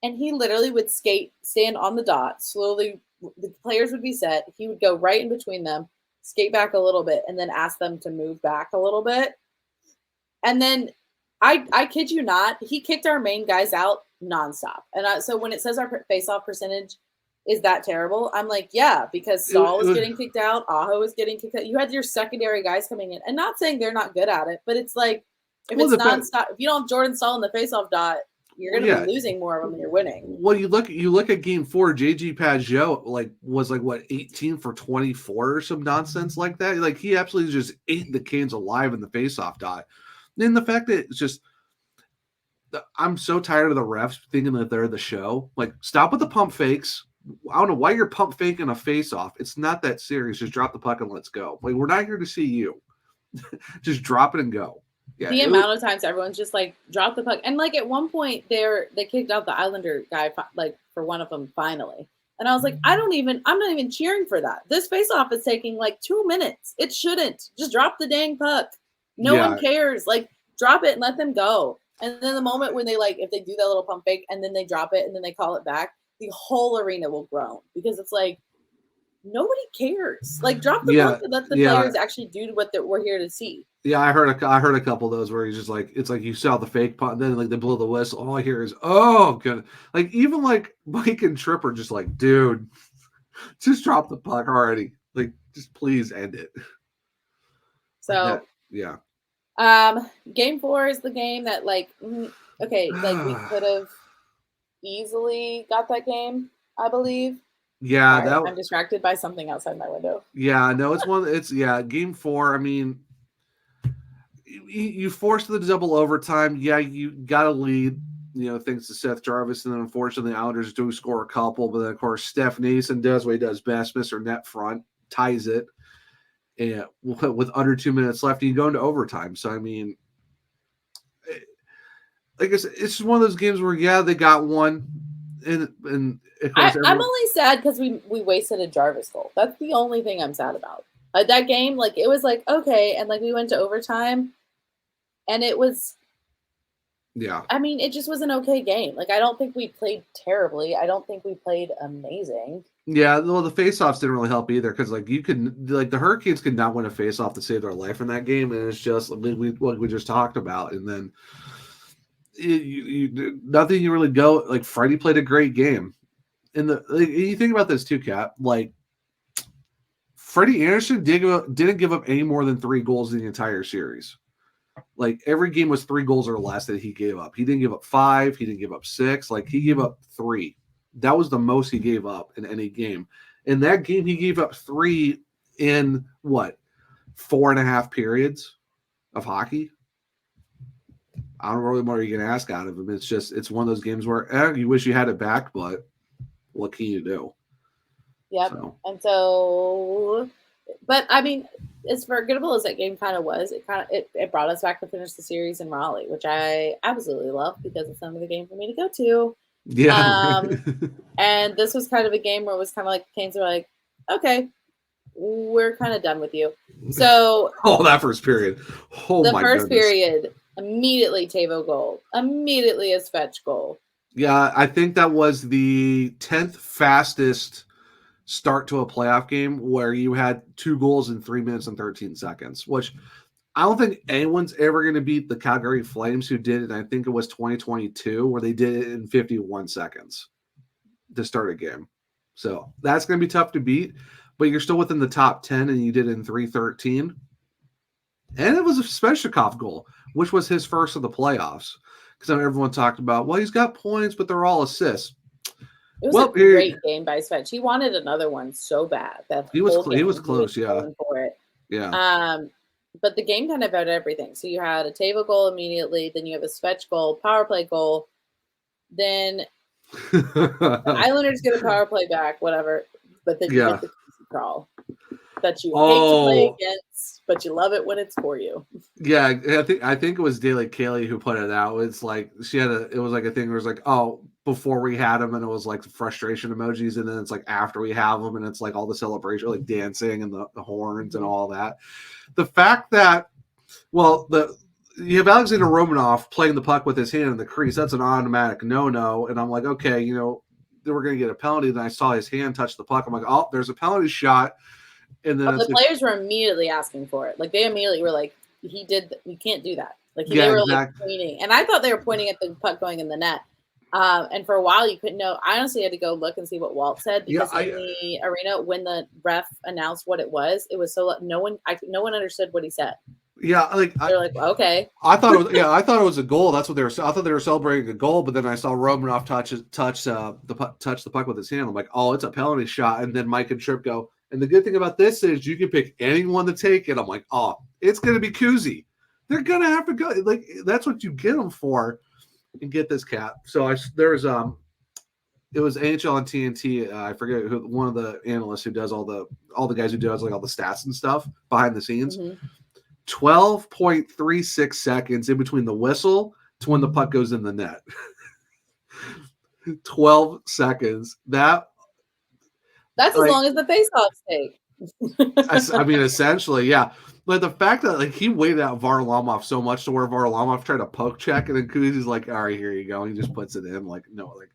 And he literally would stand on the dot, slowly, the players would be set, he would go right in between them, skate back a little bit, and then ask them to move back a little bit. And then, I kid you not, he kicked our main guys out nonstop. And so when it says our face-off percentage is that terrible, I'm like, yeah, because Stahl was getting kicked out, Aho was getting kicked out. You had your secondary guys coming in. And not saying they're not good at it, but it's like, if it's nonstop, if you don't have Jordan Stahl in the face-off dot, you're going to be losing more of them than you're winning. Well, you look at Game 4, JG Pageau was 18 for 24 or some nonsense like that. Like he absolutely just ate the Canes alive in the face-off dot. And the fact that it's just, I'm so tired of the refs thinking that they're the show. Like, stop with the pump fakes. I don't know why you're pump faking a face-off. It's not that serious. Just drop the puck and let's go. Like, we're not here to see you. Just drop it and go. Yeah, the amount of times everyone's just like drop the puck, and like at one point they kicked out the Islander guy like for one of them finally, and I was like, I'm not even cheering for that. This face-off is taking like 2 minutes. It shouldn't. Just drop the dang puck. No one cares. Like drop it and let them go. And then the moment when they if they do that little pump fake and then they drop it and then they call it back, the whole arena will groan because it's like nobody cares. Like drop the puck and let the players actually do what we're here to see. Yeah, I heard a couple of those where he's just like, it's like you saw the fake punt, and then like they blow the whistle. All I hear is, oh, good. Like even like Mike and Tripp are just like, dude, just drop the puck already. Like, just please end it. So yeah. Game 4 is the game that we could have easily got that game, I believe. Yeah, sorry, I'm distracted by something outside my window. Yeah, no, it's game 4. I mean, you forced the double overtime. Yeah, you got a lead, thanks to Seth Jarvis, and then unfortunately the Islanders do score a couple, but then of course Steph Nason does what he does best, Mr. Net Front, ties it, and with under 2 minutes left, and you go into overtime. So I mean, like I said, it's just one of those games where they got one, and of course I'm only sad because we wasted a Jarvis goal. That's the only thing I'm sad about. That game, it was okay, and we went to overtime, and it was. Yeah. I mean, it just was an okay game. I don't think we played terribly. I don't think we played amazing. Yeah, well, the faceoffs didn't really help either because, you could, the Hurricanes could not win a faceoff to save their life in that game, and it's just what we just talked about, and then nothing you really go. Freddie played a great game, and you think about this too, Cap. Freddie Anderson didn't give up any more than 3 goals in the entire series. Every game was 3 goals or less that he gave up. He didn't give up 5. He didn't give up 6. He gave up 3. That was the most he gave up in any game. In that game, he gave up 3 in 4.5 periods of hockey. I don't know really more you can ask out of him. It's one of those games where you wish you had it back, but what can you do? Yep. But I mean, as forgettable as that game kind of was, it brought us back to finish the series in Raleigh, which I absolutely love because it's another game for me to go to. Yeah. And this was kind of a game where it was kind of the Canes were like, okay, we're kind of done with you. So that first period. The first period, immediately Tavo goal, immediately a Svetch goal. Yeah, I think that was the 10th fastest start to a playoff game where you had 2 goals in 3 minutes and 13 seconds, which I don't think anyone's ever going to beat the Calgary Flames who did it. I think it was 2022 where they did it in 51 seconds to start a game. So that's going to be tough to beat, but you're still within the top 10 and you did it in 3:13. And it was a Svechnikov goal, which was his first of the playoffs. Because everyone talked about, well, he's got points, but they're all assists. It was a great game by Svetch. He wanted another one so bad. He was close, yeah. For it. Yeah. But the game kind of had everything. So you had a Tavo goal immediately, then you have a Svetch goal, power play goal, then the Islanders get a power play back, whatever. But then you get the crawl that you hate to play against, but you love it when it's for you. Yeah, I think it was Daly Kaylee who put it out. It's it was a thing where it was before we had them, and it was frustration emojis, and then it's after we have them, and it's all the celebration, dancing and the horns and all that. The fact that, you have Alexander Romanov playing the puck with his hand in the crease, that's an automatic no-no, and I'm okay, then we're going to get a penalty. Then I saw his hand touch the puck. I'm oh, there's a penalty shot. And then the players were immediately asking for it. They immediately were you can't do that. They were pointing. And I thought they were pointing at the puck going in the net. And for a while you couldn't know. I honestly had to go look and see what Walt said because in the arena when the ref announced what it was so no one understood what he said. Yeah, they're okay. I thought it was a goal. That's what they were. I thought they were celebrating a goal, but then I saw Romanov touch the puck with his hand. I'm oh, it's a penalty shot. And then Mike and Tripp go. And the good thing about this is you can pick anyone to take it. I'm oh, it's going to be Kuzi. They're going to have to go. That's what you get them for. And get this, Cap. So it was NHL and TNT. I forget who, one of the analysts who does all the guys who does all the stats and stuff behind the scenes. 12.36 seconds in between the whistle to when the puck goes in the net. 12 seconds. That's as long as the faceoffs take. I mean, essentially, yeah. But the fact that like he waited out Varlamov so much to where Varlamov tried to poke check, and then Kuzi's like, "All right, here you go." And he just puts it in. Like, no, like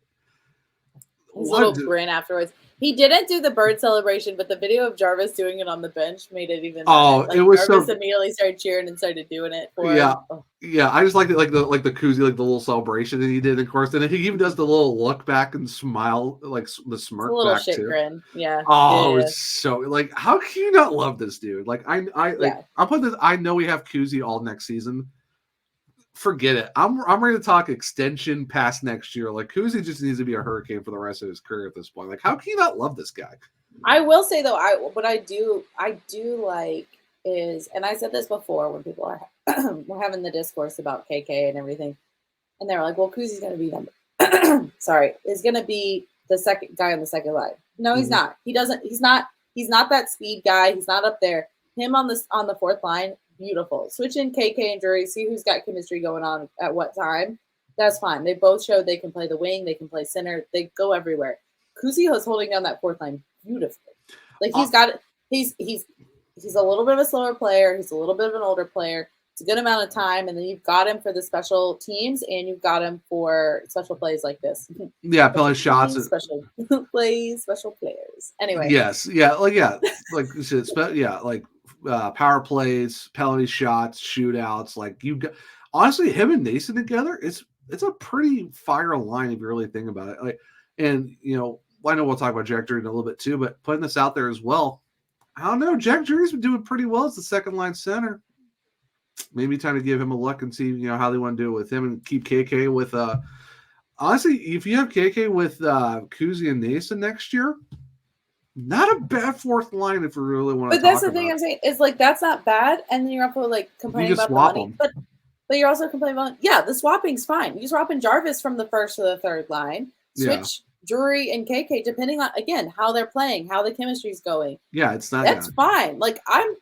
his little grin afterwards. He didn't do the bird celebration, but the video of Jarvis doing it on the bench made it even better. Like, it was Jarvis immediately started cheering and started doing it for him. Oh. Yeah, I just liked it, like the Kuzi, like the little celebration that he did, of course. And he even does the little look back and smile, like the smirk, it's a little back shit too. Grin. Yeah. Oh, it's so like, how can you not love this dude? Like, I'm putting this. I know we have Kuzi all next season. Forget it. I'm ready to talk extension past next year. Like, Kuzi just needs to be a Hurricane for the rest of his career at this point. Like, how can you not love this guy? I will say though, what I do like is, and I said this before when people are we're having the discourse about KK and everything, and they're like, "Well, Kuzi's going to be number sorry, is going to be the second guy on the second line." No, he's not. He doesn't. He's not that speed guy. He's not up there. Him on the fourth line. Beautiful. Switch in KK and Drury, see who's got chemistry going on at what time. That's fine. They both showed they can play the wing, they can play center, they go everywhere. Kuzi is holding down that fourth line beautifully. Like he's got he's a little bit of a slower player, he's a little bit of an older player. It's a good amount of time, and then you've got him for the special teams and you've got him for special plays like this. Yeah, penalty shots, special plays, special players. Anyway. Yes, like you said, like power plays, penalty shots, shootouts. Like you got, honestly, him and Nason together, it's a pretty fire line if you really think about it. Like, and I know we'll talk about Jack Drury in a little bit too, but putting this out there as well, I don't know. Jack Drury's been doing pretty well as the second line center. Maybe time to give him a look and see how they want to do it with him and keep KK with. Honestly, if you have KK with Kuzi and Nason next year. Not a bad fourth line if you really want to. But that's the thing I'm saying is like that's not bad, and then you're also like complaining about the money. But you're also complaining about the swapping's fine. You swap in Jarvis from the first to the third line, switch Drury and KK depending on again how they're playing, how the chemistry's going. Yeah, it's not. That's fine. Like I'm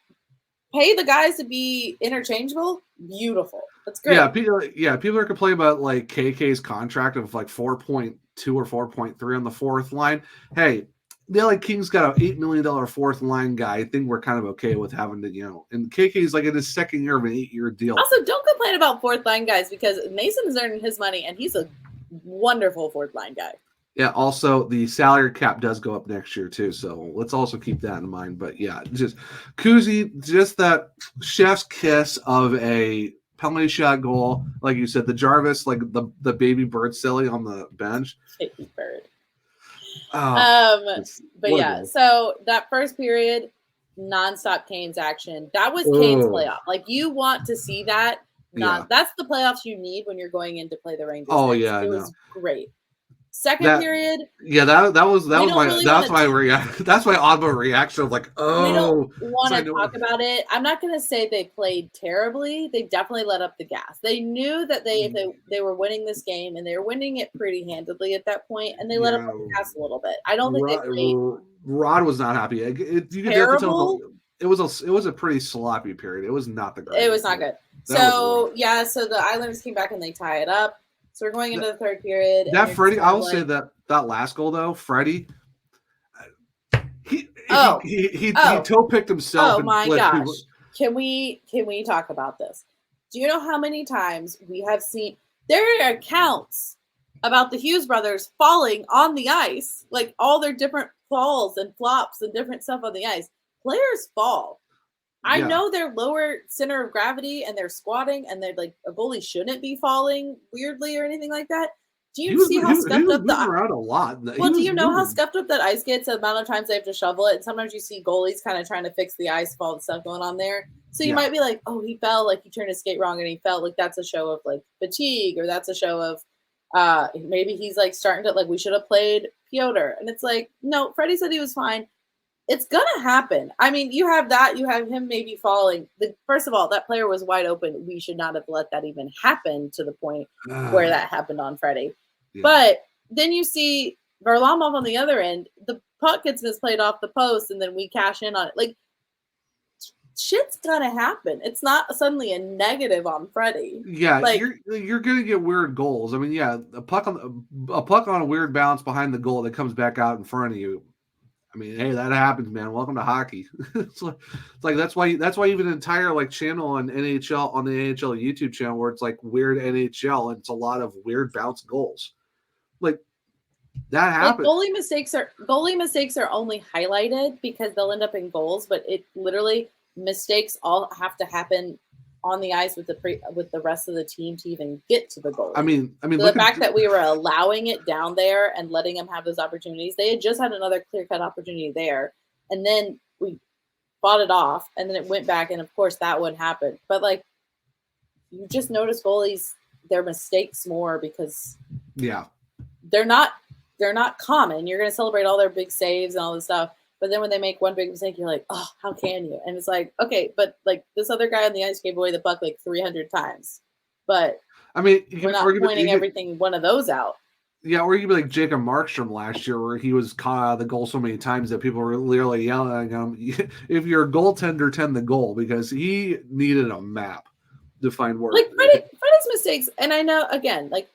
pay the guys to be interchangeable. Beautiful. That's great. People are complaining about like KK's contract of like 4.2 or 4.3 on the fourth line. Hey. The LA Kings got an $8 million fourth line guy. I think we're kind of okay with having to, and KK's like in his second year of an 8-year deal. Also, don't complain about fourth line guys because Mason is earning his money and he's a wonderful fourth line guy. Yeah, also the salary cap does go up next year too, so let's also keep that in mind. But yeah, just Kuzi, just that chef's kiss of a penalty shot goal. Like you said, the Jarvis, like the baby bird silly on the bench. Baby bird. Oh, but yeah, so that first period, nonstop Canes action. That was Canes playoff. Like you want to see that. That's the playoffs you need when you're going in to play the Rangers. Oh next. Yeah, it was great. Second period. Yeah, that was my reaction. That's my oddball reaction of like, oh. We don't want to talk about it. I'm not going to say they played terribly. They definitely let up the gas. They knew that if they were winning this game, and they were winning it pretty handedly at that point, and they let up the gas a little bit. I don't think they played. Rod was not happy. Terrible. It was a pretty sloppy period. It was not the great. It was not good. So the Islanders came back and they tie it up. So we're going into the third period. That Freddie, I will say that last goal though, Freddie, he toe picked himself. Oh my gosh! Can we talk about this? Do you know how many times we have seen there are accounts about the Hughes brothers falling on the ice, like all their different falls and flops and different stuff on the ice? Players fall. I know they're lower center of gravity and they're squatting and they're like a goalie shouldn't be falling weirdly or anything like that. Do you see how scuffed up the around a lot? Well, do you know how scuffed up that ice gets? The amount of times they have to shovel it, and sometimes you see goalies kind of trying to fix the ice with all the stuff going on there. So you might be like, "Oh, he fell, like he turned his skate wrong and he fell." Like that's a show of like fatigue, or that's a show of maybe he's like starting to like we should have played Piotr, and it's like no. Freddie said he was fine. It's gonna happen. I mean, you have that. You have him maybe falling. First of all, that player was wide open. We should not have let that even happen to the point where that happened on Freddie. Yeah. But then you see Varlamov on the other end. The puck gets misplayed off the post, and then we cash in on it. Like, shit's gonna happen. It's not suddenly a negative on Freddie. Yeah, like, you're gonna get weird goals. I mean, a puck on a weird bounce behind the goal that comes back out in front of you. I mean, hey, that happens, man. Welcome to hockey. It's like that's why even an entire like channel on NHL on the NHL YouTube channel where it's like weird NHL and it's a lot of weird bounce goals. Like that happens. Like goalie mistakes are only highlighted because they'll end up in goals, but it literally mistakes all have to happen on the ice with the rest of the team to even get to the goal. I mean, so the fact that we were allowing it down there and letting them have those opportunities, they had just had another clear-cut opportunity there, and then we fought it off, and then it went back, and of course that would happen. But like, you just notice goalies, their mistakes more because they're not common. You're going to celebrate all their big saves and all this stuff. But then when they make one big mistake, you're like, oh, how can you? And it's like, okay, but like this other guy on the ice gave away the puck like 300 times. But I mean, we're not pointing everything one of those out. Yeah, or you could be like Jacob Markstrom last year where he was caught out of the goal so many times that people were literally yelling at him, if you're a goaltender, tend the goal, because he needed a map to find where. Like Freddie's mistakes, and I know, again, like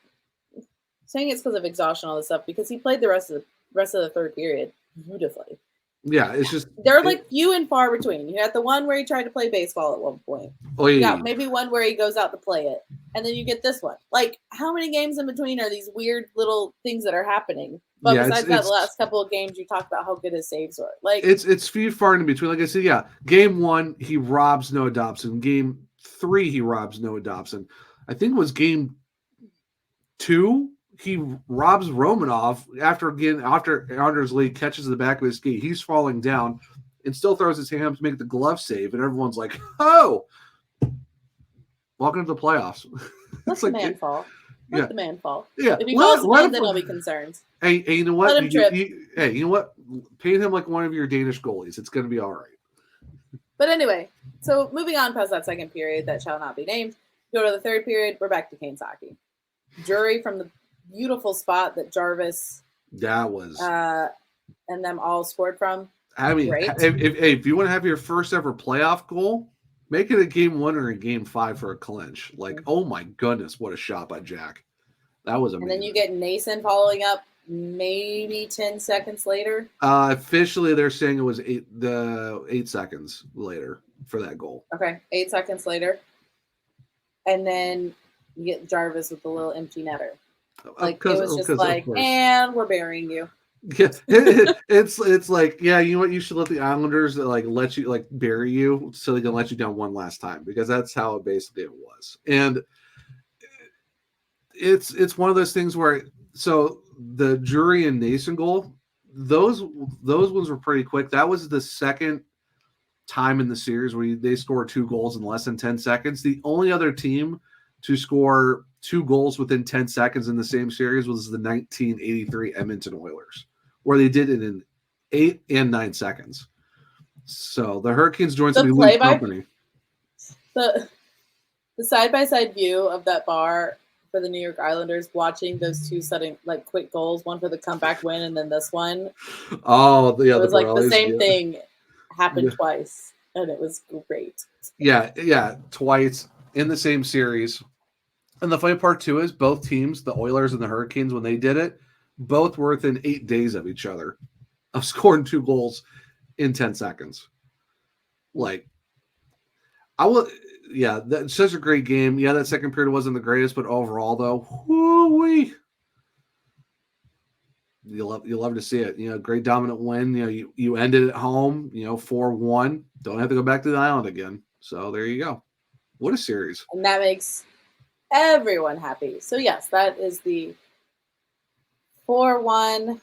saying it's because of exhaustion, all this stuff, because he played the rest of the third period beautifully. Yeah, it's just they're like few and far between. You had the one where he tried to play baseball at one point. You got maybe one where he goes out to play it, and then you get this one. Like, how many games in between are these weird little things that are happening? But besides that, the last couple of games, you talked about how good his saves were. Like, it's few far in between. Like I said, game 1 he robs Noah Dobson. Game 3 he robs Noah Dobson. I think it was game 2. He robs Romanov after Anders Lee catches the back of his skate. He's falling down and still throws his hand up to make the glove save. And everyone's like, oh, welcome to the playoffs. Let the man fall. Let the man fall. Yeah. If he falls again, then I'll be concerned. Hey, you know what? Let him trip. Hey, you know what? Paint him like one of your Danish goalies. It's going to be all right. But anyway, so moving on past that second period that shall not be named, go to the third period. We're back to Canes hockey. Jury from the beautiful spot that Jarvis and them all scored from. I mean, if you want to have your first ever playoff goal, make it a game 1 or a game 5 for a clinch. Like, oh my goodness, what a shot by Jack. That was amazing. And then you get Nason following up maybe 10 seconds later. Officially, they're saying it was 8 seconds later for that goal. Okay, 8 seconds later. And then you get Jarvis with the little empty netter. Like, it was just like, and we're burying you. Yeah, it's like, yeah, you know what? You should let the Islanders let you bury you so they can let you down one last time, because that's how it was. And it's one of those things where, so the Jury and Nason goal, those ones were pretty quick. That was the second time in the series where they scored 2 goals in less than 10 seconds. The only other team to score 2 goals within 10 seconds in the same series was the 1983 Edmonton Oilers, where they did it in 8 and 9 seconds. So the Hurricanes joined some elite company. The side-by-side view of that bar for the New York Islanders, watching those 2 sudden quick goals, one for the comeback win and then this one. Oh, yeah, it was like the same thing happened twice, and it was great. Yeah, twice in the same series. And the funny part too is both teams, the Oilers and the Hurricanes, when they did it, both were within 8 days of each other of scoring 2 goals in 10 seconds. That's such a great game. Yeah, that second period wasn't the greatest, but overall though, whoo-wee. You love to see it. You know, great dominant win. You know, you ended at home, 4-1. Don't have to go back to the island again. So there you go. What a series. And that makes everyone happy. So yes, that is the 4-1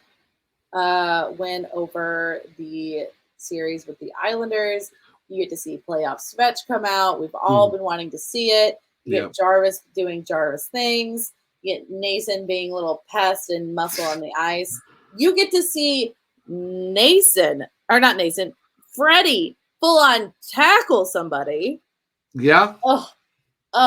win over the series with the Islanders. You get to see playoff Svetch come out. We've all been wanting to see it. You get Jarvis doing Jarvis things. You get Nason being a little pest and muscle on the ice. You get to see Freddie full on tackle somebody. Yeah. Oh,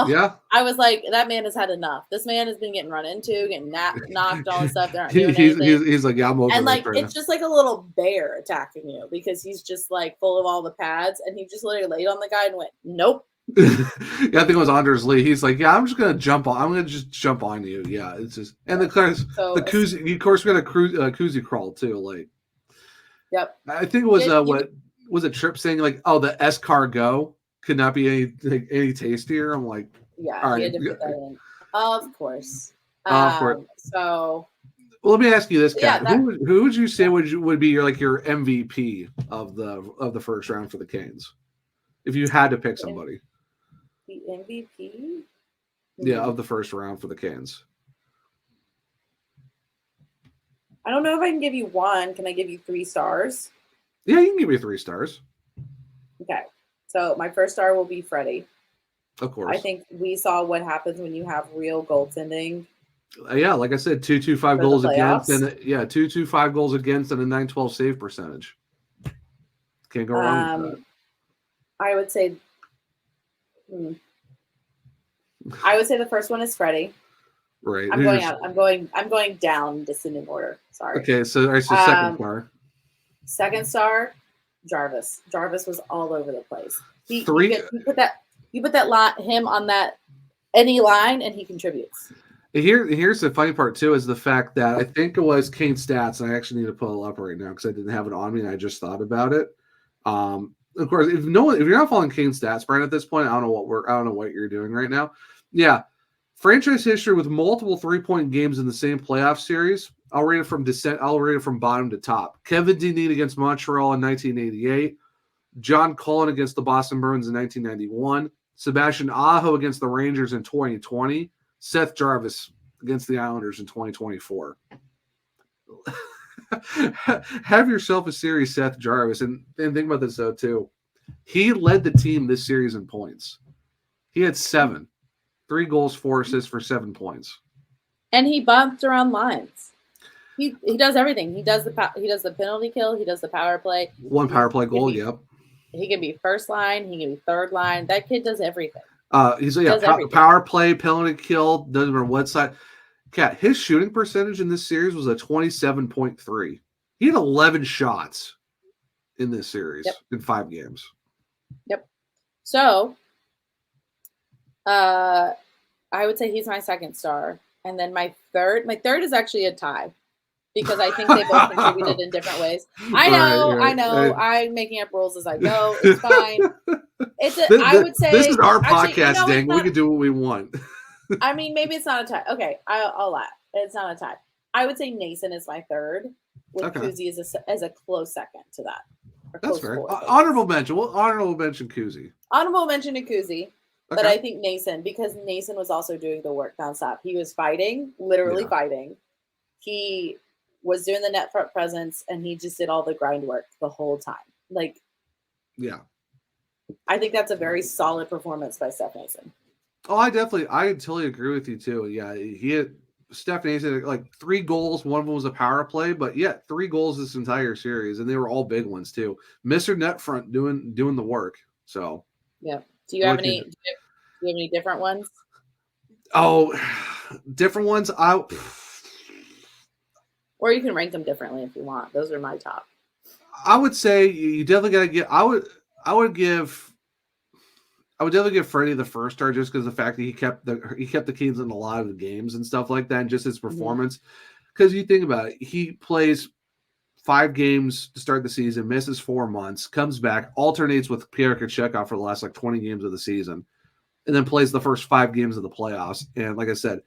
yeah. I was like, that man has had enough. This man has been getting run into, getting knocked, all this stuff. They're not doing anything. He's like, yeah, I'm over. And it's just like a little bear attacking you, because he's just like full of all the pads, and he just literally laid on the guy and went, nope. Yeah, I think it was Anders Lee. He's like, yeah, I'm just gonna jump on you. Yeah, it's just, and the koozie, of course, we got a koozie crawl too. Like, Yep. I think it was what was a Trip saying like, oh, the escargot could not be any tastier. I'm like, yeah, all he right, had to put that in. Of course. for it. So Well, let me ask you this, Kat. yeah, Who would you say would be your MVP of the first round for the Canes, if you had to pick somebody? The MVP. Yeah, of the first round for the Canes. I don't know if I can give you one. Can I give you 3 stars? Yeah, you can give me 3 stars. Okay. So my first star will be Freddie. Of course. I think we saw what happens when you have real goaltending. Yeah, like I said, 225 goals against, and 225 goals against, and a 912 save percentage. Can't go wrong with that. I would say, the first one is Freddie. Right. I'm going out. I'm going down descending order. Sorry. Okay, so second star. Second star, Jarvis. Jarvis was all over the place. You put that him on that any line, and he contributes. Here's the funny part too, is the fact that I think it was Kane Stats, and I actually need to pull it up right now because I didn't have it on me and I just thought about it. Of course, if you're not following Kane Stats, Brian, at this point, I don't know what you're doing right now. Yeah, franchise history with multiple 3-point games in the same playoff series. I'll rate it from bottom to top. Kevin Dineen against Montreal in 1988. John Cullen against the Boston Bruins in 1991. Sebastian Aho against the Rangers in 2020. Seth Jarvis against the Islanders in 2024. Have yourself a series, Seth Jarvis. And think about this, though, too. He led the team this series in points. He had 7. 3 goals, 4 assists for 7 points. And he bumped around lines. He does everything. He does the penalty kill. He does the power play. 1 power play goal, yep. He can be first line. He can be third line. That kid does everything. He's power play, penalty kill, doesn't matter what side. Cat, his shooting percentage in this series was a 27.3. He had 11 shots in this series in 5 games. Yep. So, I would say he's my second star, and then my third is actually a tie because I think they both contributed in different ways. I know. I'm making up rules as I go. It's fine. I would say this is our podcast, dang. We can do what we want. I mean, maybe it's not a tie. Okay, I'll lie. It's not a tie. I would say Nason is my third, with Kuzi as a close second to that. That's fair. Honorable mention. Well, honorable mention Kuzi. Honorable mention to Kuzi. But I think Nason, because Nason was also doing the work nonstop. He was fighting, literally fighting. He was doing the net front presence, and he just did all the grind work the whole time. I think that's a very solid performance by Steph Nason. Oh, I totally agree with you too. Yeah, he had Steph Nason like 3 goals. One of them was a power play, but 3 goals this entire series, and they were all big ones too. Mr. Net Front doing the work. So yeah. Do you have any different ones? Oh, different ones. Or you can rank them differently if you want. Those are my top. I would say you definitely got to get. I would definitely give Freddie the first star just because the fact that he kept the Kings in a lot of the games and stuff like that, and just his performance. Because you think about it, he plays 5 games to start the season, misses 4 months, comes back, alternates with Pierre Kachekov for the last 20 games of the season, and then plays the first 5 games of the playoffs. And like I said,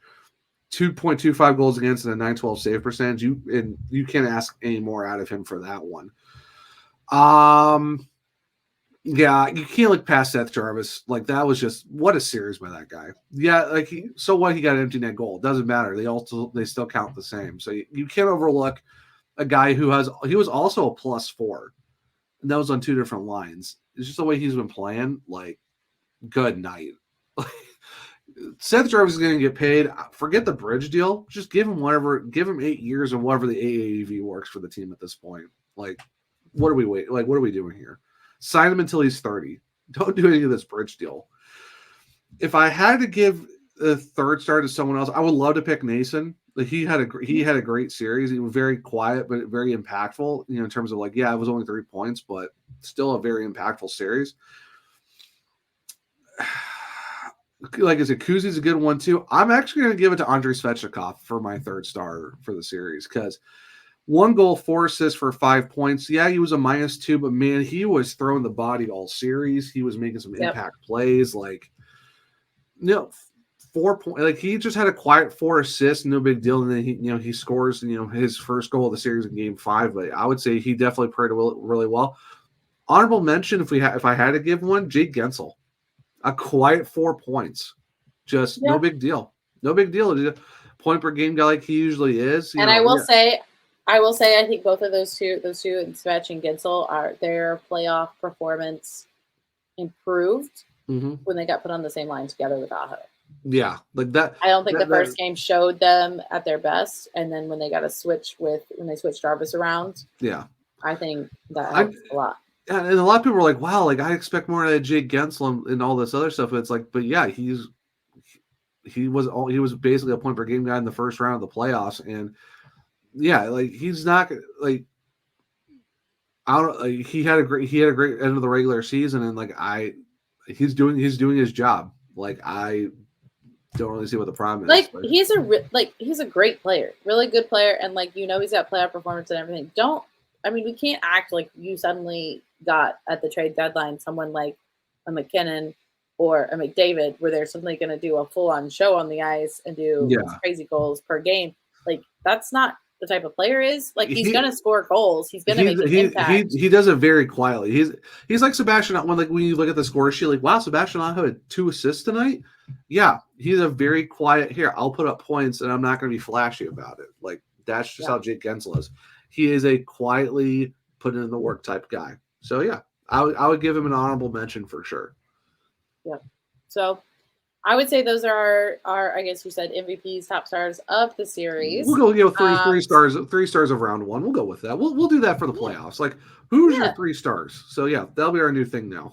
2.25 goals against and a 912 save percentage. You can't ask any more out of him for that one. Yeah, you can't look past Seth Jarvis. That was just what a series by that guy. Yeah, he got an empty net goal. It doesn't matter. They still count the same. So you can't overlook a guy he was also a +4, and that was on 2 different lines. It's just the way he's been playing. Good night. Seth Jarvis is going to get paid. Forget the bridge deal. Just give him whatever. Give him 8 years and whatever the AAV works for the team at this point. What are we waiting? What are we doing here? Sign him until he's 30. Don't do any of this bridge deal. If I had to give a third star to someone else, I would love to pick Nason. He had a great series. He was very quiet, but very impactful. In terms of it was only 3 points, but still a very impactful series. Like I said, Kuzi's a good one too. I'm actually going to give it to Andrei Svechnikov for my third star for the series because 1 goal, 4 assists for 5 points. Yeah, he was a -2, but man, he was throwing the body all series. He was making some impact plays. Like, 4 points. Like, he just had a quiet 4 assists, no big deal. And then he scores, his first goal of the series in Game 5. But I would say he definitely played really well. Honorable mention, if I had to give one, Jake Gensel, a quiet 4 points, just no big deal. No big deal. Point per game guy like he usually is. And I will say, I think both of those two, Svech and Gensel, their playoff performance improved when they got put on the same line together with Aho. Yeah, like that. I don't think the first game showed them at their best, and then when they got a switch when they switched Jarvis around, I think that helped a lot. And a lot of people were like, "Wow, like I expect more out of Jake Gensel and all this other stuff." But it's like, but yeah, he was basically a point per game guy in the first round of the playoffs, and like he's not like he had a great end of the regular season, and like he's doing his job. Like I don't really see what the problem is. Like he's a great player, really good player, and like he's got playoff performance and everything. We can't act like you suddenly got at the trade deadline someone like a McKinnon or a McDavid where they're suddenly going to do a full-on show on the ice and do crazy goals per game. Like that's not the type of player is. Like he's going to score goals. He's going to make an impact. He does it very quietly. He's like Sebastian. When you look at the score sheet, like wow, Sebastian Aho had 2 assists tonight. Yeah, he's a very quiet. Here, I'll put up points, and I'm not going to be flashy about it. Like that's just how Jake Gensel is. He is a quietly put in the work type guy. So yeah, I would give him an honorable mention for sure. Yeah. So I would say those are our I guess you said MVPs, top stars of the series. We'll go three stars of round 1. We'll go with that. We'll do that for the playoffs. Like who's your 3 stars? So yeah, that'll be our new thing now.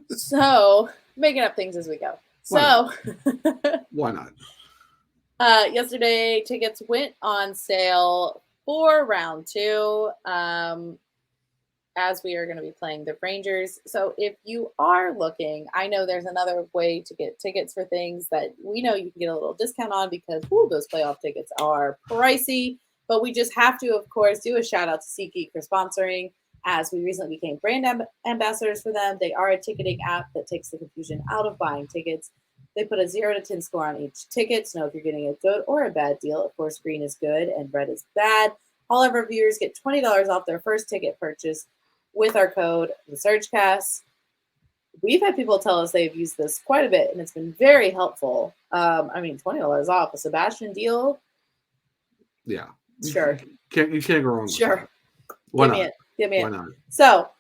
So making up things as we go. Why not? Yesterday tickets went on sale for round 2. As we are going to be playing the Rangers. So if you are looking, I know there's another way to get tickets for things that we know you can get a little discount on because those playoff tickets are pricey. But we just have to, of course, do a shout out to SeatGeek for sponsoring as we recently became brand ambassadors for them. They are a ticketing app that takes the confusion out of buying tickets. They put a 0 to 10 score on each ticket to know if you're getting a good or a bad deal. Of course, green is good and red is bad. All of our viewers get $20 off their first ticket purchase with our code, thesurgecast. We've had people tell us they've used this quite a bit, and it's been very helpful. $20 off a Sebastian deal. Yeah. Sure. You can't go wrong with Sure. that. Why Give not? me it. Why not? So,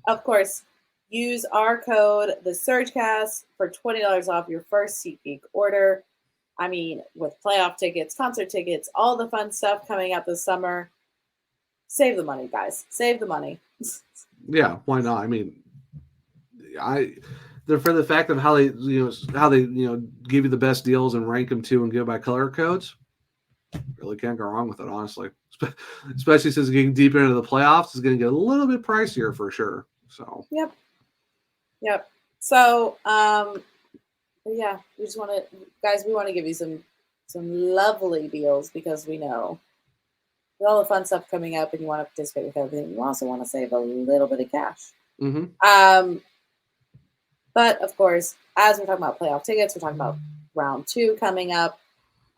of course, use our code, thesurgecast, for $20 off your first SeatGeek order. With playoff tickets, concert tickets, all the fun stuff coming up this summer. Save the money, guys. Save the money. Yeah, why not? For the fact of how they give you the best deals and rank them too and give by color codes, really can't go wrong with it, honestly. Especially since getting deep into the playoffs is going to get a little bit pricier for sure. So. Yep. So, we just want to, guys. We want to give you some lovely deals because we know. With all the fun stuff coming up and you want to participate with everything, you also want to save a little bit of cash. Mm-hmm. But, of course, as we're talking about playoff tickets, we're talking about round 2 coming up.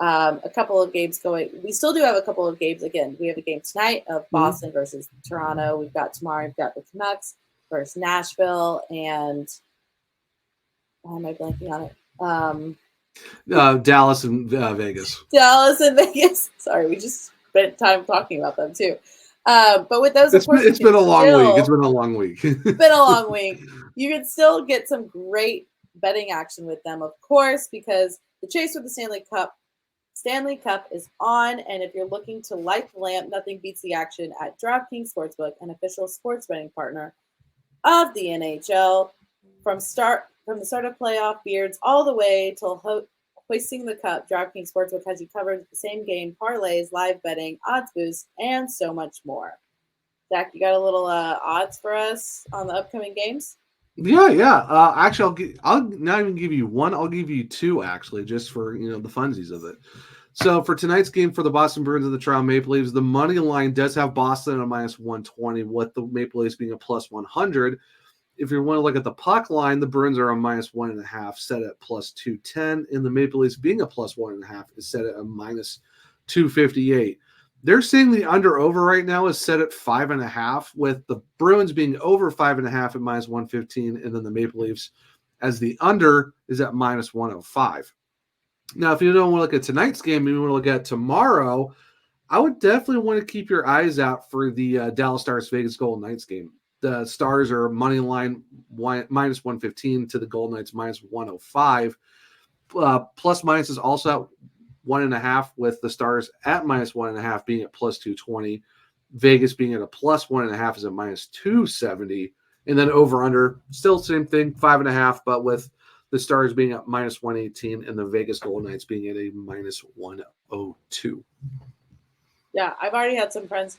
A couple of games going. We still do have a couple of games. Again, we have a game tonight of Boston versus Toronto. We've got tomorrow, we've got the Canucks versus Nashville. And why am I blanking on it? Dallas and Vegas. Dallas and Vegas. Sorry, we just spent time talking about them too. But with those, it's been a long week. It's been a long week. Been a long week. You can still get some great betting action with them, of course, because the chase for the Stanley Cup is on. And if you're looking to light the lamp, nothing beats the action at DraftKings Sportsbook, an official sports betting partner of the NHL. From the start of playoff beards all the way till hoisting the cup, DraftKings Sportsbook has you covered the same game, parlays, live betting, odds boosts, and so much more. Zach, you got a little odds for us on the upcoming games? Yeah. Actually, I'll not even give you one. I'll give you 2, actually, just for the funsies of it. So for tonight's game for the Boston Bruins and the Toronto Maple Leafs, the money line does have Boston at a -120, with the Maple Leafs being a +100. If you want to look at the puck line, the Bruins are a -1.5, set at +210, and the Maple Leafs being a +1.5 is set at a -258. They're saying the under/over right now is set at 5.5, with the Bruins being over 5.5 at -115, and then the Maple Leafs as the under is at -105. Now, if you don't want to look at tonight's game, and you want to look at tomorrow, I would definitely want to keep your eyes out for the Dallas Stars Vegas Golden Knights game. The Stars are money line -115 to the Golden Knights -105. Plus minus is also at 1.5, with the Stars at -1.5 being at +220. Vegas being at a +1.5 is at -270. And then over under, still same thing, 5.5, but with the Stars being at -118 and the Vegas Golden Knights being at a -102. Yeah, I've already had some friends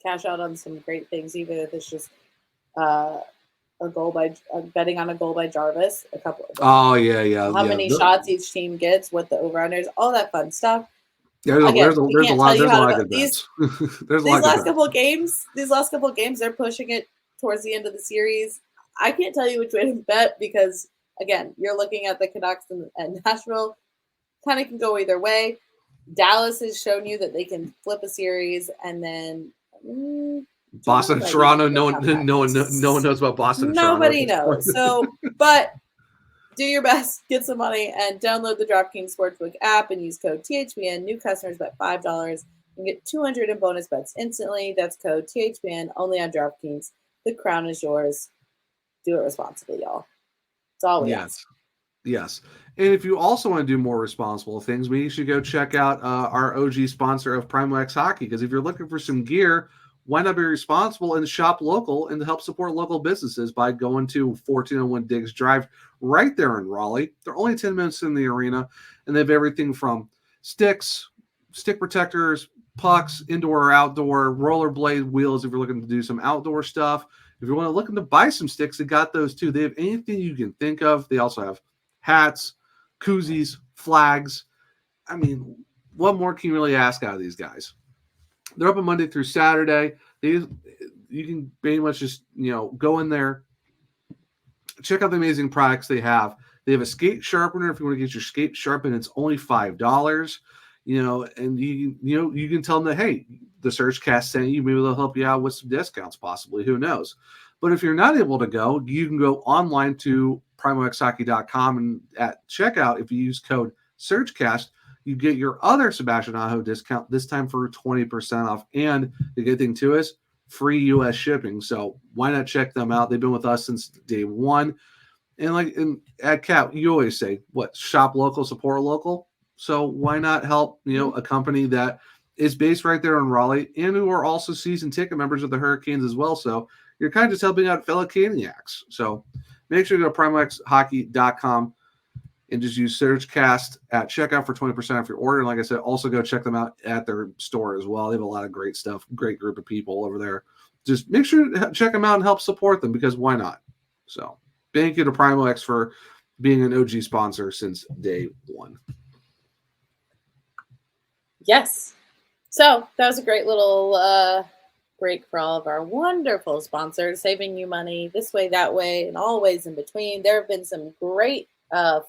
cash out on some great things, even if it's just a goal by betting on a goal by Jarvis. A couple of Oh yeah. how many shots each team gets, what the over-unders, all that fun stuff. There's a lot of good bets. These last couple games, they're pushing it towards the end of the series. I can't tell you which way to bet because, again, you're looking at the Canucks and Nashville. Kind of can go either way. Dallas has shown you that they can flip a series, and then Boston, Toronto. No one knows about Boston. Nobody knows. So, but do your best, get some money, and download the DraftKings Sportsbook app and use code THPN. New customers bet $5 and get $200 in bonus bets instantly. That's code THPN only on DraftKings. The crown is yours. Do it responsibly, y'all. That's all we ask. Yes. And if you also want to do more responsible things, we should go check out our OG sponsor of Primo Hockey, because if you're looking for some gear, why not be responsible and shop local and help support local businesses by going to 1401 Diggs Drive right there in Raleigh. They're only 10 minutes in the arena, and they have everything from sticks, stick protectors, pucks, indoor or outdoor, rollerblade wheels if you're looking to do some outdoor stuff. If you're looking to buy some sticks, they got those too. They have anything you can think of. They also have hats, koozies, flags. I mean, what more can you really ask out of these guys? They're open Monday through Saturday. You can pretty much just, go in there, check out the amazing products they have. They have a skate sharpener. If you want to get your skate sharpened, it's only $5. And you can tell them that, hey, the SurgeCast sent you. Maybe they'll help you out with some discounts, possibly. Who knows? But if you're not able to go, you can go online to primoxhockey.com, and at checkout, if you use code SurgeCast, you get your other Sebastian Aho discount, this time for 20% off. And the good thing, too, is free U.S. shipping. So why not check them out? They've been with us since day one. And at Cap, you always say, shop local, support local. So why not help, a company that is based right there in Raleigh and who are also season ticket members of the Hurricanes as well. So you're kind of just helping out fellow Caniacs. So make sure to go to primoxhockey.com and just use SurgeCast at checkout for 20% off your order. And like I said, also go check them out at their store as well. They have a lot of great stuff, great group of people over there. Just make sure to check them out and help support them, because why not? So thank you to Primo X for being an OG sponsor since day one. Yes. So that was a great little break for all of our wonderful sponsors, saving you money this way, that way, and all ways in between. There have been some great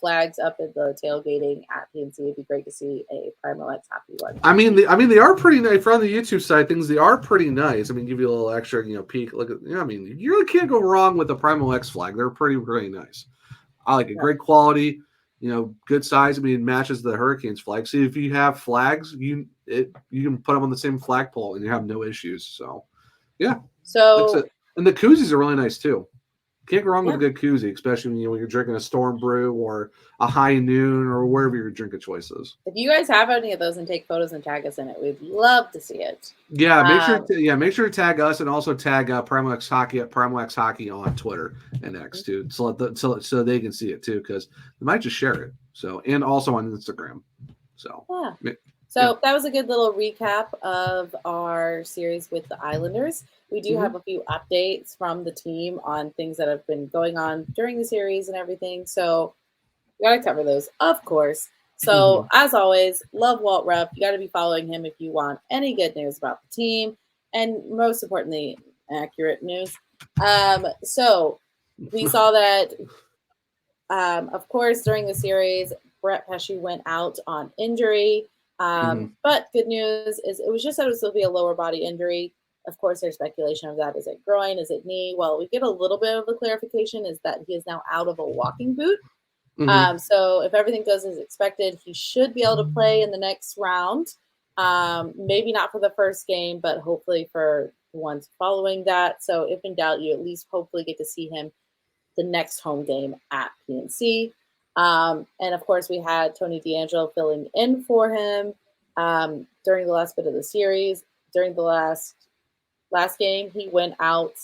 flags up at the tailgating at PNC. It'd be great to see a Primo X hockey one. I mean, they are pretty nice. From the YouTube side, things, they are pretty nice. I mean, give you a little extra, peek. Look at, I mean, you really can't go wrong with the Primo X flag. They're pretty nice. I like it. Great quality. Good size. I mean, it matches the Hurricanes flag. See, if you have flags, you can put them on the same flagpole and you have no issues. So, yeah. So, and the koozies are really nice too. Can't go wrong with a good koozie, especially when you're drinking a Storm Brew or a High Noon or wherever your drink of choice is. If you guys have any of those and take photos and tag us in it, we'd love to see it. Yeah, make sure to tag us, and also tag Primo X Hockey at Primo X Hockey on Twitter and X too, so they can see it too, because they might just share it. So, and also on Instagram. So that was a good little recap of our series with the Islanders. We do have a few updates from the team on things that have been going on during the series and everything. So we got to cover those, of course. So as always, love Walt Rupp. You got to be following him if you want any good news about the team, and most importantly, accurate news. So we saw that, of course, during the series, Brett Pesce went out on injury. But good news is it was just that it was going to be a lower body injury. Of course, there's speculation of that. Is it groin? Is it knee? Well, we get a little bit of the clarification is that he is now out of a walking boot. So if everything goes as expected, he should be able to play in the next round. Maybe not for the first game, but hopefully for the ones following that. So if in doubt, you at least hopefully get to see him the next home game at PNC. And of course, we had Tony DeAngelo filling in for him during the last bit of the series. During the last game, he went out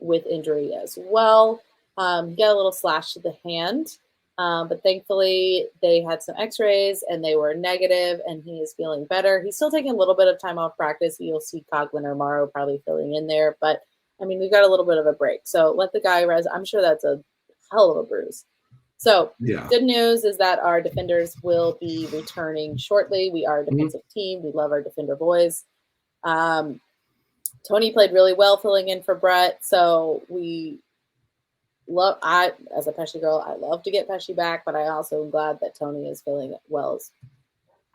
with injury as well. He got a little slash to the hand, but thankfully they had some x-rays and they were negative, and he is feeling better. He's still taking a little bit of time off practice. You'll see Coughlin or Morrow probably filling in there, but I mean, we've got a little bit of a break. So let the guy rest. I'm sure that's a hell of a bruise. So good news is that our defenders will be returning shortly. We are a defensive team. We love our defender boys. Tony played really well filling in for Brett. So as a Pesce girl, I love to get Pesce back, but I also am glad that Tony is feeling well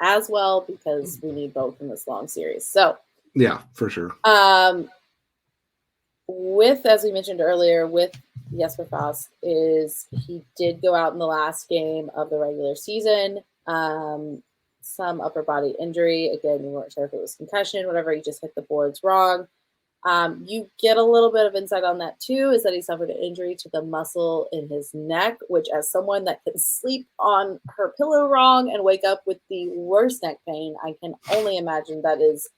as well, because we need both in this long series. So yeah, for sure. As we mentioned earlier, with Jesper Fast, is he did go out in the last game of the regular season. Some upper body injury. Again, we weren't sure if it was concussion, whatever. He just hit the boards wrong. You get a little bit of insight on that too, is that he suffered an injury to the muscle in his neck, which, as someone that can sleep on her pillow wrong and wake up with the worst neck pain, I can only imagine that is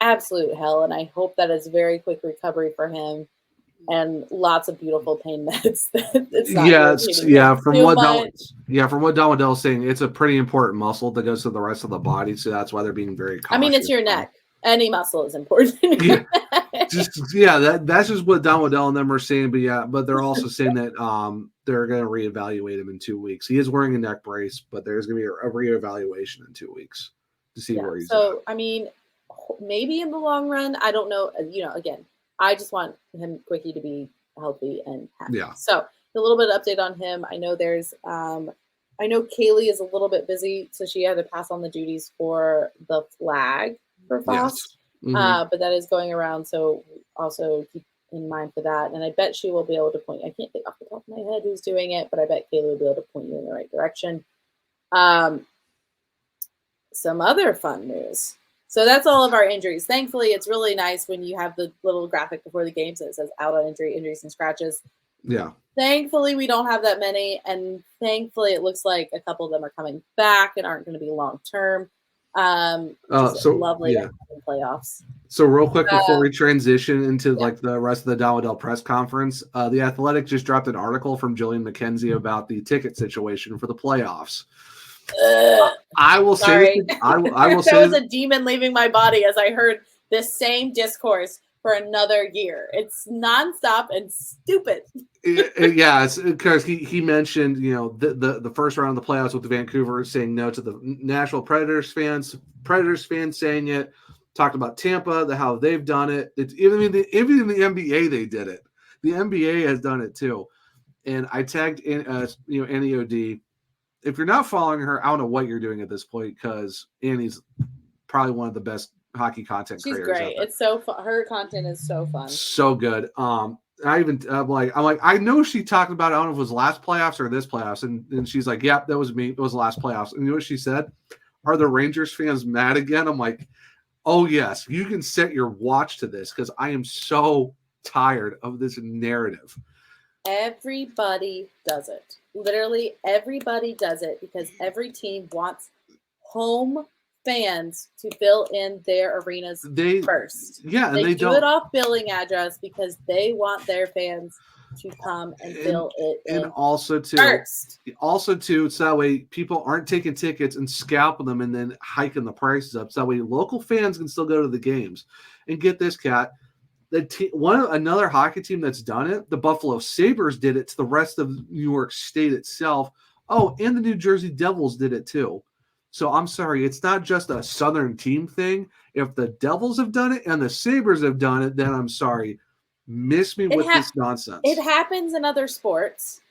absolute hell. And I hope that is very quick recovery for him and lots of beautiful pain meds. From what Don Waddell is saying, it's a pretty important muscle that goes to the rest of the body, so that's why they're being very cautious. I mean, it's your neck. Any muscle is important. That's just what Don Waddell and them are saying. But they're also saying that they're going to reevaluate him in 2 weeks. He is wearing a neck brace, but there's going to be a reevaluation in 2 weeks to see where he's at. So, I mean, maybe in the long run, I don't know. Again, I just want him, Quickie, to be healthy and happy. Yeah. So a little bit of update on him. I know I know Kaylee is a little bit busy, so she had to pass on the duties for the flag for Fast. Yes. But that is going around, so also keep in mind for that. And I bet she will be able to point. I can't think off the top of my head who's doing it, but I bet Kaylee will be able to point you in the right direction. Some other fun news. So that's all of our injuries. Thankfully, it's really nice when you have the little graphic before the game that says out on injury, injuries, and scratches. Yeah. Thankfully, we don't have that many. And thankfully, it looks like a couple of them are coming back and aren't going to be long-term. So lovely in playoffs. So real quick before we transition into the rest of the Don Waddell press conference, the Athletic just dropped an article from Jillian McKenzie about the ticket situation for the playoffs. I will say there was a demon leaving my body as I heard this same discourse for another year. It's nonstop and stupid. It's because he mentioned the first round of the playoffs with Vancouver saying no to the Nashville Predators fans saying it. Talked about Tampa, how they've done it. It's even in the NBA they did it. The NBA has done it too. And I tagged in Annie OD. If you're not following her, I don't know what you're doing at this point, because Annie's probably one of the best hockey content creators. She's great. It's so fun. Her content is so fun. So good. I'm like, I know she talked about it. I don't know if it was last playoffs or this playoffs. And she's like, yep, that was me. It was the last playoffs. And you know what she said? Are the Rangers fans mad again? I'm like, oh yes, you can set your watch to this, because I am so tired of this narrative. Everybody does it. Literally everybody does it, because every team wants home fans to fill in their arenas first. Yeah, and they do it off billing address because they want their fans to come and fill it in. And also too, so that way people aren't taking tickets and scalping them and then hiking the prices up. So that way local fans can still go to the games. And get this, Kat. Another hockey team that's done it, the Buffalo Sabres did it to the rest of New York State itself. Oh, and the New Jersey Devils did it too. So I'm sorry, it's not just a Southern team thing. If the Devils have done it and the Sabres have done it, then I'm sorry. Miss me with this nonsense. It happens in other sports.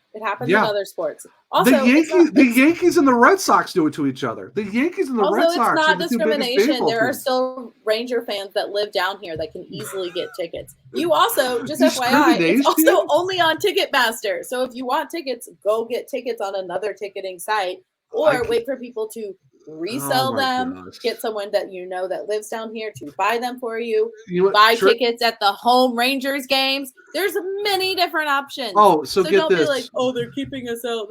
Also, the Yankees and the Red Sox do it to each other. The Yankees and the Red Sox. Also, it's not discrimination. There are still Ranger fans that live down here that can easily get tickets. You also, just FYI, it's also only on Ticketmaster. So if you want tickets, go get tickets on another ticketing site, or wait for people to resell them. Get someone that you know that lives down here to buy them for you. Buy tickets at the home Rangers games. There's many different options. Oh, so get don't this. Be like, oh, they're keeping us out.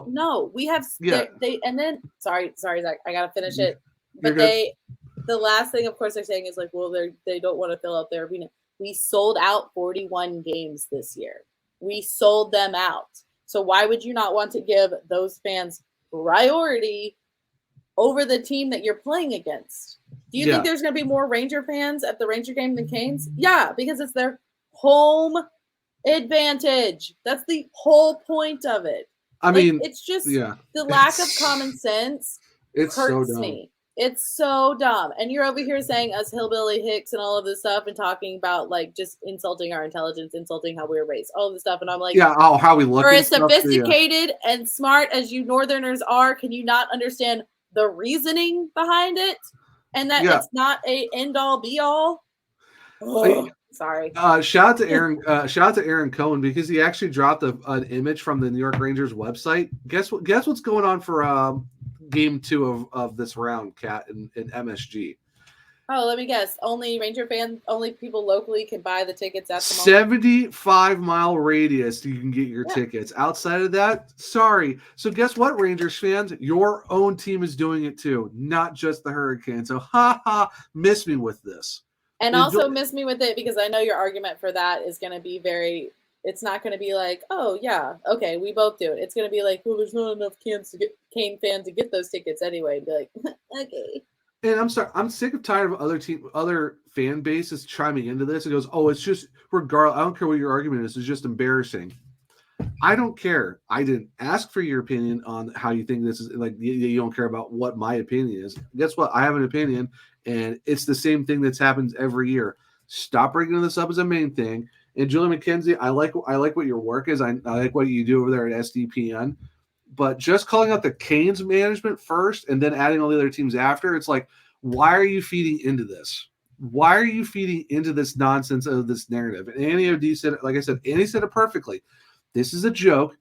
No, we have. They and then sorry, Zach, I gotta finish it. But the last thing, of course, they're saying is like, well, they don't want to fill out their arena. We sold out 41 games this year. We sold them out. So why would you not want to give those fans priority over the team that you're playing against? Do you think there's going to be more Ranger fans at the Ranger game than Canes? Yeah, because it's their home advantage. That's the whole point of it. I mean, it's just the lack of common sense hurts me. It's so dumb. And you're over here saying us hillbilly hicks and all of this stuff and talking about like just insulting our intelligence, insulting how we're raised, all this stuff. And I'm like, how we look. For as sophisticated and smart as you Northerners are, can you not understand the reasoning behind it? And that it's not a end all be all. Sorry. Shout out to Aaron. Shout out to Aaron Cohen because he actually dropped an image from the New York Rangers website. Guess what's going on for game 2 of this round, Kat, in MSG. Oh, let me guess. Only Ranger fans, only people locally can buy the tickets at the moment. 75-mile radius you can get your tickets. Outside of that, sorry. So guess what, Rangers fans? Your own team is doing it too, not just the Hurricanes. So miss me with this. And also miss me with it because I know your argument for that is going to be it's not going to be like, oh, yeah, okay, we both do it. It's going to be like, well, there's not enough Cane fans to get those tickets anyway. And be like, okay. And I'm sorry, I'm sick of tired of other fan bases chiming into this. It goes, oh, it's just regardless. I don't care what your argument is. It's just embarrassing. I don't care. I didn't ask for your opinion on how you think this is. Like, you don't care about what my opinion is. Guess what? I have an opinion, and it's the same thing that's happens every year. Stop bringing this up as a main thing. And Julie McKenzie, I like what your work is. I like what you do over there at SDPN. But just calling out the Canes management first and then adding all the other teams after, it's like, why are you feeding into this? Why are you feeding into this nonsense of this narrative? And Annie O.D. said it, like I said, Annie said it perfectly. This is a joke.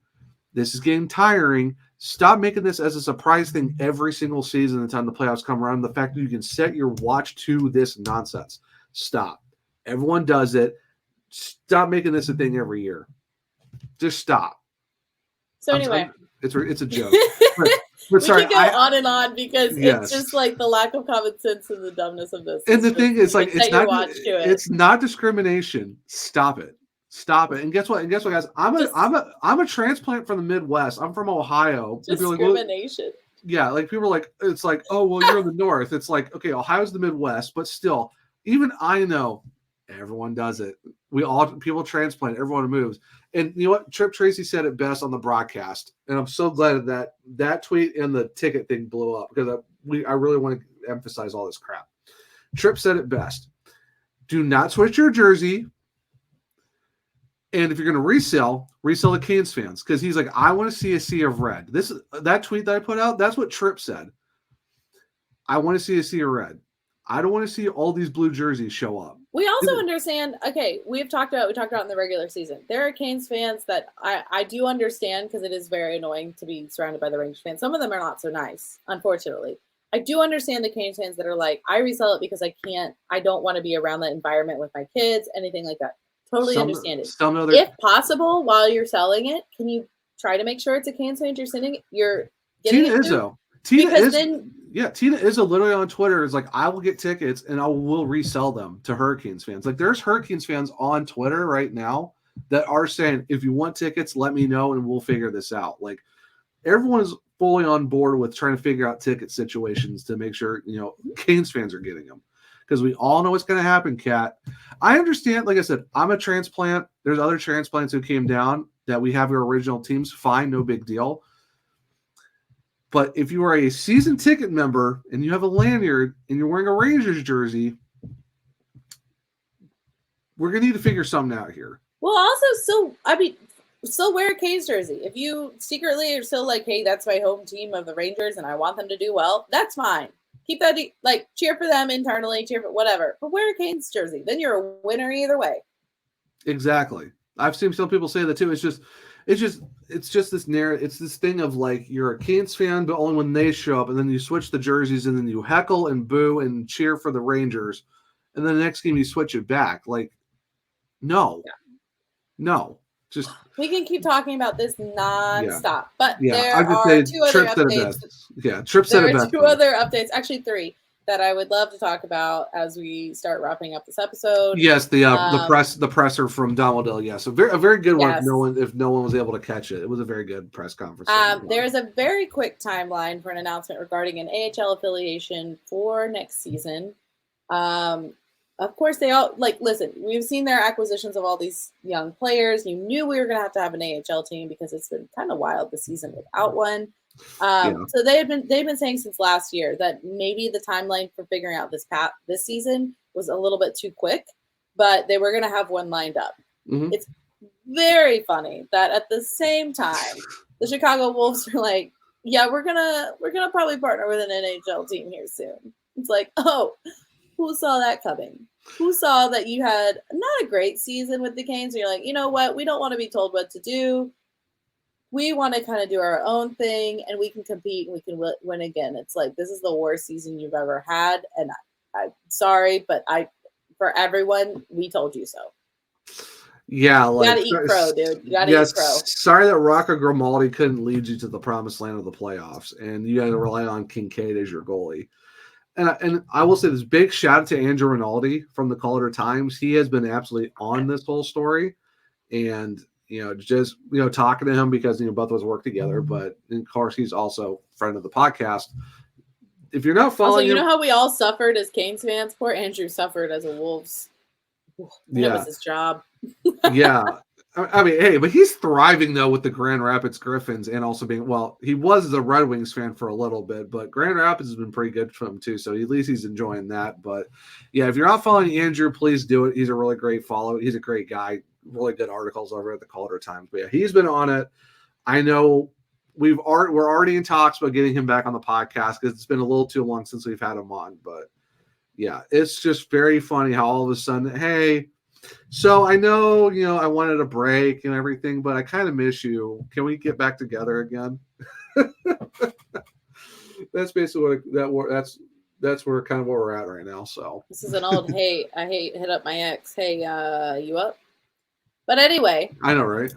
This is getting tiring. Stop making this as a surprise thing every single season the time the playoffs come around. The fact that you can set your watch to this nonsense. Stop. Everyone does it. Stop making this a thing every year. Just stop. So anyway. It's a joke. But sorry, we can go on and on because it's just like the lack of common sense and the dumbness of this. And the thing is, like, it's not discrimination. Stop it. And guess what? Guys? I'm a transplant from the Midwest. I'm from Ohio. Discrimination. Like people are like, it's like, oh well, you're in the North. It's like, okay, Ohio's the Midwest, but still, even I know everyone does it. People transplant. Everyone moves. And you know what? Trip Tracy said it best on the broadcast, and I'm so glad that tweet and the ticket thing blew up because I really want to emphasize all this crap. Trip said it best. Do not switch your jersey. And if you're going to resell the Canes fans. Because he's like, I want to see a sea of red. That tweet that I put out, that's what Tripp said. I want to see a sea of red. I don't want to see all these blue jerseys show up. We also understand, okay, we talked about in the regular season. There are Canes fans that I do understand because it is very annoying to be surrounded by the Rangers fans. Some of them are not so nice, unfortunately. I do understand the Canes fans that are like, I resell it because I don't want to be around that environment with my kids, anything like that. Totally understand it. If possible, while you're selling it, can you try to make sure it's a Canes fan you're getting Tina Izzo. Tina Izzo literally on Twitter is like, I will get tickets and I will resell them to Hurricanes fans. Like, there's Hurricanes fans on Twitter right now that are saying, if you want tickets, let me know and we'll figure this out. Like, everyone is fully on board with trying to figure out ticket situations to make sure, Canes fans are getting them. Because we all know what's going to happen, Kat. I understand, like I said, I'm a transplant. There's other transplants who came down that we have your original teams. Fine, no big deal. But if you are a season ticket member and you have a lanyard and you're wearing a Rangers jersey, we're going to need to figure something out here. Well, also, still wear a K's jersey. If you secretly are still like, hey, that's my home team of the Rangers and I want them to do well, that's fine. Keep that, like, cheer for them internally, cheer for whatever. But wear a Canes jersey. Then you're a winner either way. Exactly. I've seen some people say that too. It's just this narrative. It's this thing of like, you're a Canes fan, but only when they show up, and then you switch the jerseys, and then you heckle and boo and cheer for the Rangers, and then the next game you switch it back. Like, no. Just we can keep talking about this nonstop, but there are two other updates. Trips there are two other updates, actually 3, that I would love to talk about as we start wrapping up this episode. Yes, the presser from Don Waddell. Yes, a very good one. If no one was able to catch it, it was a very good press conference. There's a very quick timeline for an announcement regarding an AHL affiliation for next season. Of course, they all listen. We've seen their acquisitions of all these young players. You knew we were going to have an AHL team because it's been kind of wild this season without one. So they've been saying since last year that maybe the timeline for figuring out this season was a little bit too quick, but they were going to have one lined up. Mm-hmm. It's very funny that at the same time, the Chicago Wolves are like, yeah, we're gonna probably partner with an NHL team here soon. It's like, oh. Who saw that coming? Who saw that you had not a great season with the Canes? And you're like, you know what? We don't want to be told what to do. We want to kind of do our own thing, and we can compete, and we can win again. It's like, this is the worst season you've ever had, and I'm sorry, but for everyone, we told you so. Yeah, you gotta eat crow, dude. You gotta eat crow. Sorry that Rocco Grimaldi couldn't lead you to the promised land of the playoffs, and you had to rely on Kincaid as your goalie. And I will say this big shout out to Andrew Rinaldi from the Calder Times. He has been absolutely on this whole story, and just talking to him because both of us work together. But of course, he's also a friend of the podcast. If you're not following, also, how we all suffered as Canes fans. Poor Andrew suffered as a Wolves. That was his job. Yeah. I mean, hey, but he's thriving, though, with the Grand Rapids Griffins and also he was a Red Wings fan for a little bit, but Grand Rapids has been pretty good for him, too, so at least he's enjoying that. But, yeah, if you're not following Andrew, please do it. He's a really great follow. He's a great guy, really good articles over at the Calder Times. But, yeah, he's been on it. I know we're already in talks about getting him back on the podcast because it's been a little too long since we've had him on. But, yeah, it's just very funny how all of a sudden, hey – so I know, I wanted a break and everything, but I kind of miss you. Can we get back together again? That's basically that's where kind of where we're at right now. So this is an old hey, I hit up my ex. Hey, you up? But anyway, I know, right?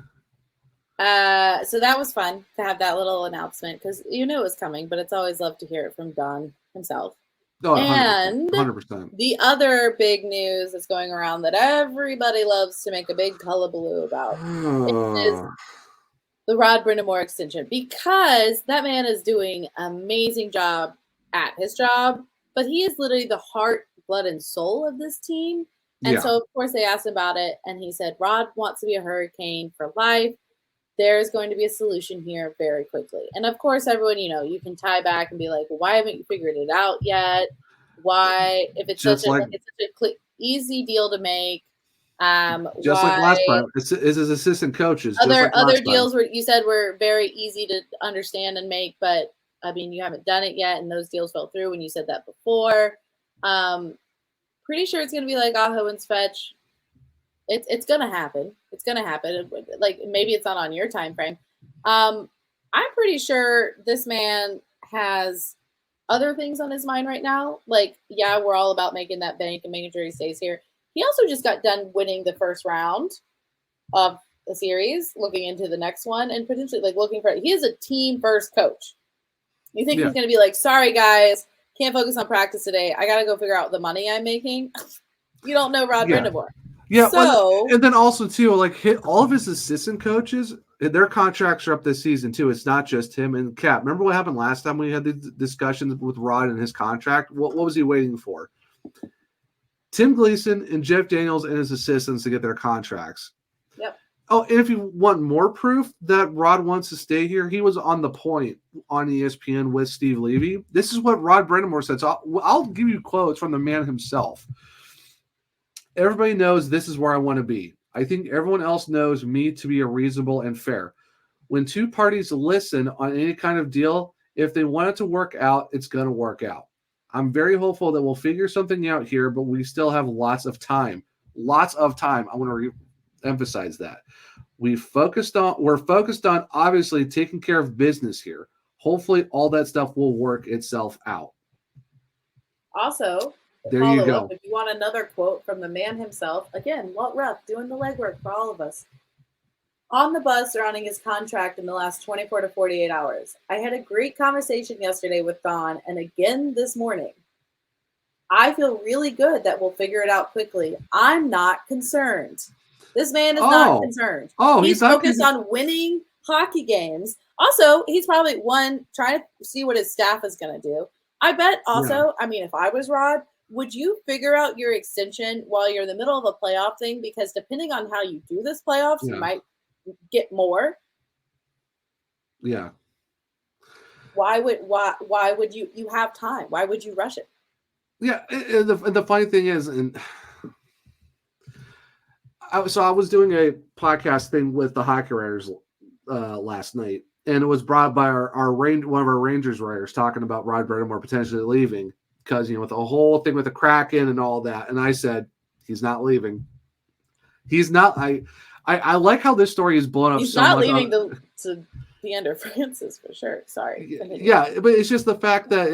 So that was fun to have that little announcement because it was coming, but it's always love to hear it from Don himself. Oh, 100%, and 100%. The other big news that's going around that everybody loves to make a big hullabaloo about is the Rod Brind'Amour extension, because that man is doing an amazing job at his job, but he is literally the heart, blood, and soul of this team. And so, of course, they asked him about it, and he said, Rod wants to be a Hurricane for life. There's going to be a solution here very quickly. And of course, everyone, you can tie back and be like, well, why haven't you figured it out yet? Why, if it's such a easy deal to make, just like last time, it's his assistant coaches. Other deals you said were very easy to understand and make, but I mean, you haven't done it yet, and those deals fell through when you said that before. Pretty sure it's going to be like Aho and Svetch. It's going to happen. It's going to happen. Like, maybe it's not on your time frame. I'm pretty sure this man has other things on his mind right now. Like, yeah, we're all about making that bank and making sure he stays here. He also just got done winning the first round of the series, looking into the next one, and potentially he is a team first coach. You think he's going to be like, sorry, guys, can't focus on practice today. I got to go figure out the money I'm making. You don't know Rod Brind'Amour. Yeah, and then also too, all of his assistant coaches, their contracts are up this season too. It's not just him and Cap. Remember what happened last time we had the discussion with Rod and his contract? What was he waiting for? Tim Gleason and Jeff Daniels and his assistants to get their contracts. Yep. Oh, and if you want more proof that Rod wants to stay here, he was on The Point on ESPN with Steve Levy. This is what Rod Brindamore said. So I'll give you quotes from the man himself. Everybody knows this is where I want to be. I think everyone else knows me to be a reasonable and fair. When two parties listen on any kind of deal, if they want it to work out, it's going to work out. I'm very hopeful that we'll figure something out here, but we still have lots of time. Lots of time. I want to emphasize that. We're focused on obviously taking care of business here. Hopefully all that stuff will work itself out. Also, there you go. If you want another quote from the man himself, again, Walt Rupp doing the legwork for all of us. On the buzz surrounding his contract in the last 24 to 48 hours, I had a great conversation yesterday with Don and again this morning. I feel really good that we'll figure it out quickly. I'm not concerned. This man is not concerned. He's focused on winning hockey games. Also, he's probably trying to see what his staff is going to do. I bet also, I mean, if I was Rod, would you figure out your extension while you're in the middle of a playoff thing? Because depending on how you do this playoffs, you might get more. Yeah. Why would you have time? Why would you rush it? Yeah. And the funny thing is, so I was doing a podcast thing with the hockey writers last night, and it was brought by one of our Rangers writers talking about Rod Brindamore potentially leaving because, with the whole thing with the Kraken and all that. And I said, he's not leaving. He's not. I like how this story is blown up. He's so not much leaving to the end of Francis for sure. Sorry. Yeah, but it's just the fact that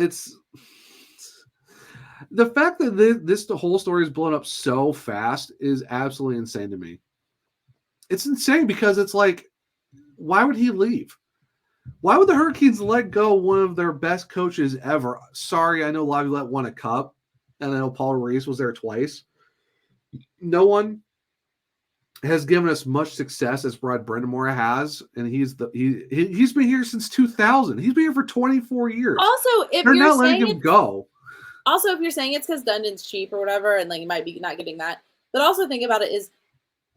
this whole story is blown up so fast is absolutely insane to me. It's insane because it's like, why would he leave? Why would the Hurricanes let go one of their best coaches ever? Sorry, I know Laviolette won a cup, and I know Paul Reese was there twice. No one has given us much success as Rod Brindamore has, and he's been here since 2000. He's been here for 24 years. Also, if they're you're not letting him go. Also, if you're saying it's because Dundon's cheap or whatever, and like you might be not getting that, but also think about it is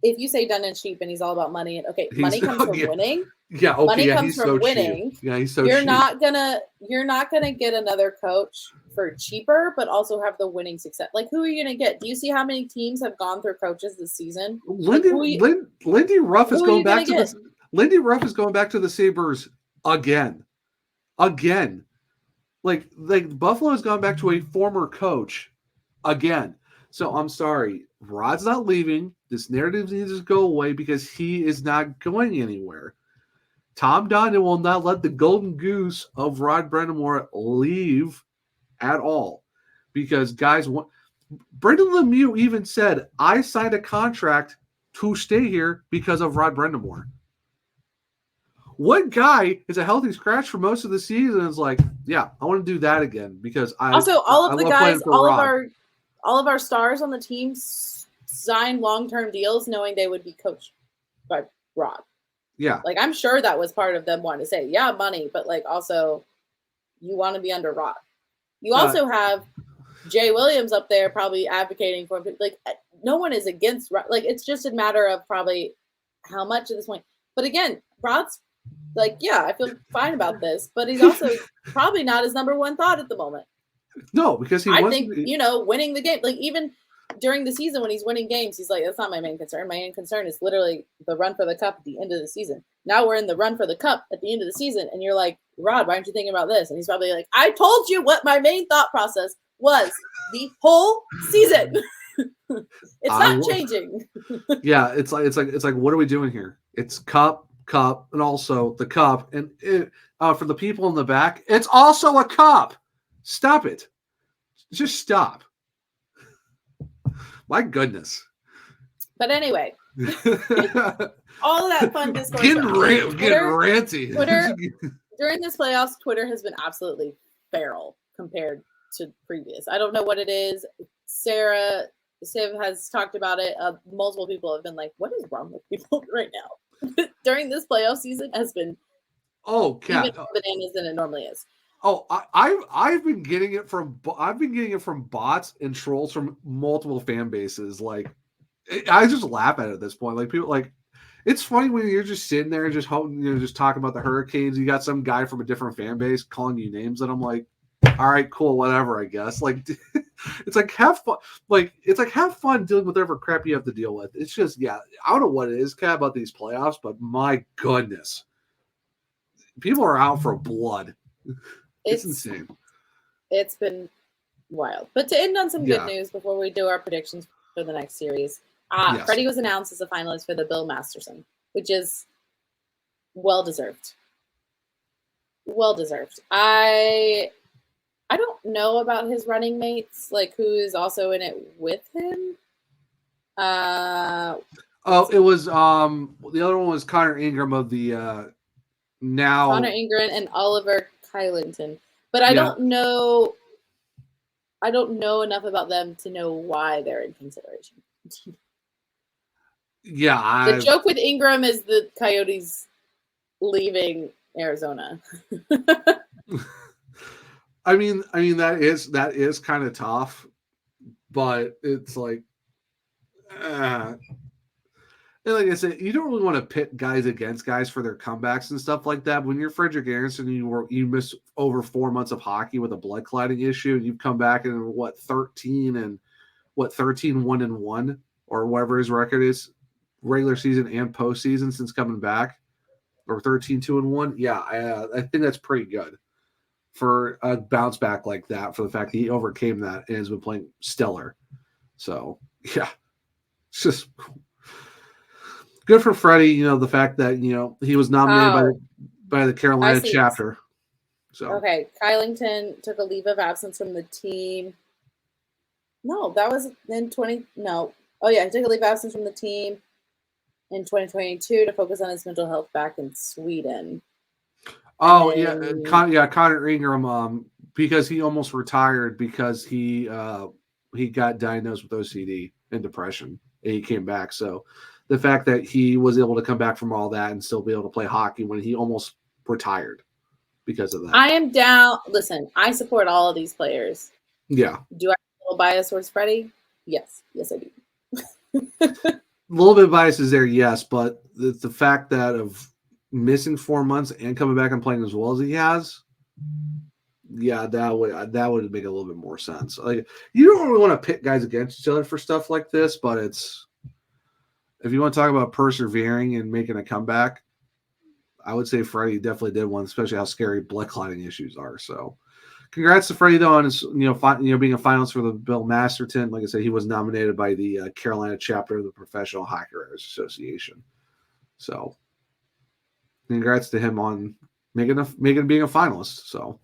if you say Dundon's cheap and he's all about money, and money comes from winning. Yeah, okay, money comes from so winning. Cheap. Yeah, he's so you're cheap. not gonna get another coach for cheaper, but also have the winning success. Like, who are you gonna get? Do you see how many teams have gone through coaches this season? Lindy Ruff is going back to Lindy Ruff is going back to the Sabres again. Like Buffalo has gone back to a former coach again. So I'm sorry, Rod's not leaving. This narrative needs to go away because he is not going anywhere. Tom Dundon will not let the golden goose of Rod Brindamore leave at all. Because guys, Brendan Lemieux even said, I signed a contract to stay here because of Rod Brindamore. What guy is a healthy scratch for most of the season and is like, yeah, I want to do that again because all of our stars on the team signed long-term deals knowing they would be coached by Rod. Yeah. Like, I'm sure that was part of them wanting to say, yeah, money, but like also you want to be under Rod. You also have Jay Williams up there probably advocating for him. Like, no one is against Rod. Like, it's just a matter of probably how much at this point. But again, Rod's like, yeah, I feel fine about this, but he's also probably not his number one thought at the moment. No, because winning the game. Like, even during the season when he's winning games, he's like, that's not my main concern. My main concern is literally the run for the cup at the end of the season. Now we're in the run for the cup at the end of the season, and you're like, Rod, why aren't you thinking about this? And he's probably like, I told you what my main thought process was the whole season. It's not changing. Yeah, it's like, what are we doing here? It's cup, and also the cup, and for the people in the back, it's also a cup. Stop it. Just stop. My goodness. But anyway, all of that fun discourse. Getting ranty. Twitter, during this playoffs, Twitter has been absolutely feral compared to previous. I don't know what it is. Sarah Siv has talked about it. Multiple people have been like, what is wrong with people right now? During this playoff season has been even more bananas than it normally is. Oh, I've been getting it from bots and trolls from multiple fan bases. Like, I just laugh at it at this point. Like, people like It's funny when you're just sitting there and just hoping, just talking about the Hurricanes. You got some guy from a different fan base calling you names, and I'm like, all right, cool, whatever, I guess. Like, it's like have fun. Like, it's like have fun dealing with whatever crap you have to deal with. It's just, I don't know what it is, Kat, about these playoffs, but my goodness, people are out for blood. It's insane. It's been wild. But to end on some good news before we do our predictions for the next series, Freddie was announced as a finalist for the Bill Masterson, which is well deserved. Well deserved. I don't know about his running mates, like who is also in it with him. It was the other one was Connor Ingram of the now Connor Ingram and Oliver Kylington. But I don't know enough about them to know why they're in consideration. The joke with Ingram is the Coyotes leaving Arizona. I mean that is kind of tough, but it's like, and like I said, you don't really want to pit guys against guys for their comebacks and stuff like that. When you're Frederick Aaronson, you miss over 4 months of hockey with a blood clotting issue, and you've come back and 13 1-1 or whatever his record is, regular season and postseason since coming back, or 13-2-1. Yeah, I think that's pretty good for a bounce back like that, for the fact that he overcame that and has been playing stellar. So yeah, it's just good for Freddie. The fact that he was nominated by the Carolina chapter. So okay, Kylington took a leave of absence from the team. No, that was in 20. No, oh yeah, he took a leave of absence from the team in 2022 to focus on his mental health back in Sweden. Oh Connor Ingram, because he almost retired because he got diagnosed with OCD and depression, and he came back. So the fact that he was able to come back from all that and still be able to play hockey when he almost retired because of that. I am down. Listen, I support all of these players. Yeah. Do I have a little bias towards Freddie? Yes, I do. A little bit of bias is there, yes, but the fact that of missing 4 months and coming back and playing as well as he has, that would make a little bit more sense. Like, you don't really want to pit guys against each other for stuff like this, but if you want to talk about persevering and making a comeback, I would say Freddie definitely did one, especially how scary blood clotting issues are. So, congrats to Freddie though on his being a finalist for the Bill Masterton. Like I said, he was nominated by the Carolina chapter of the Professional Hockey Writers Association. So, congrats to him on being a finalist. So,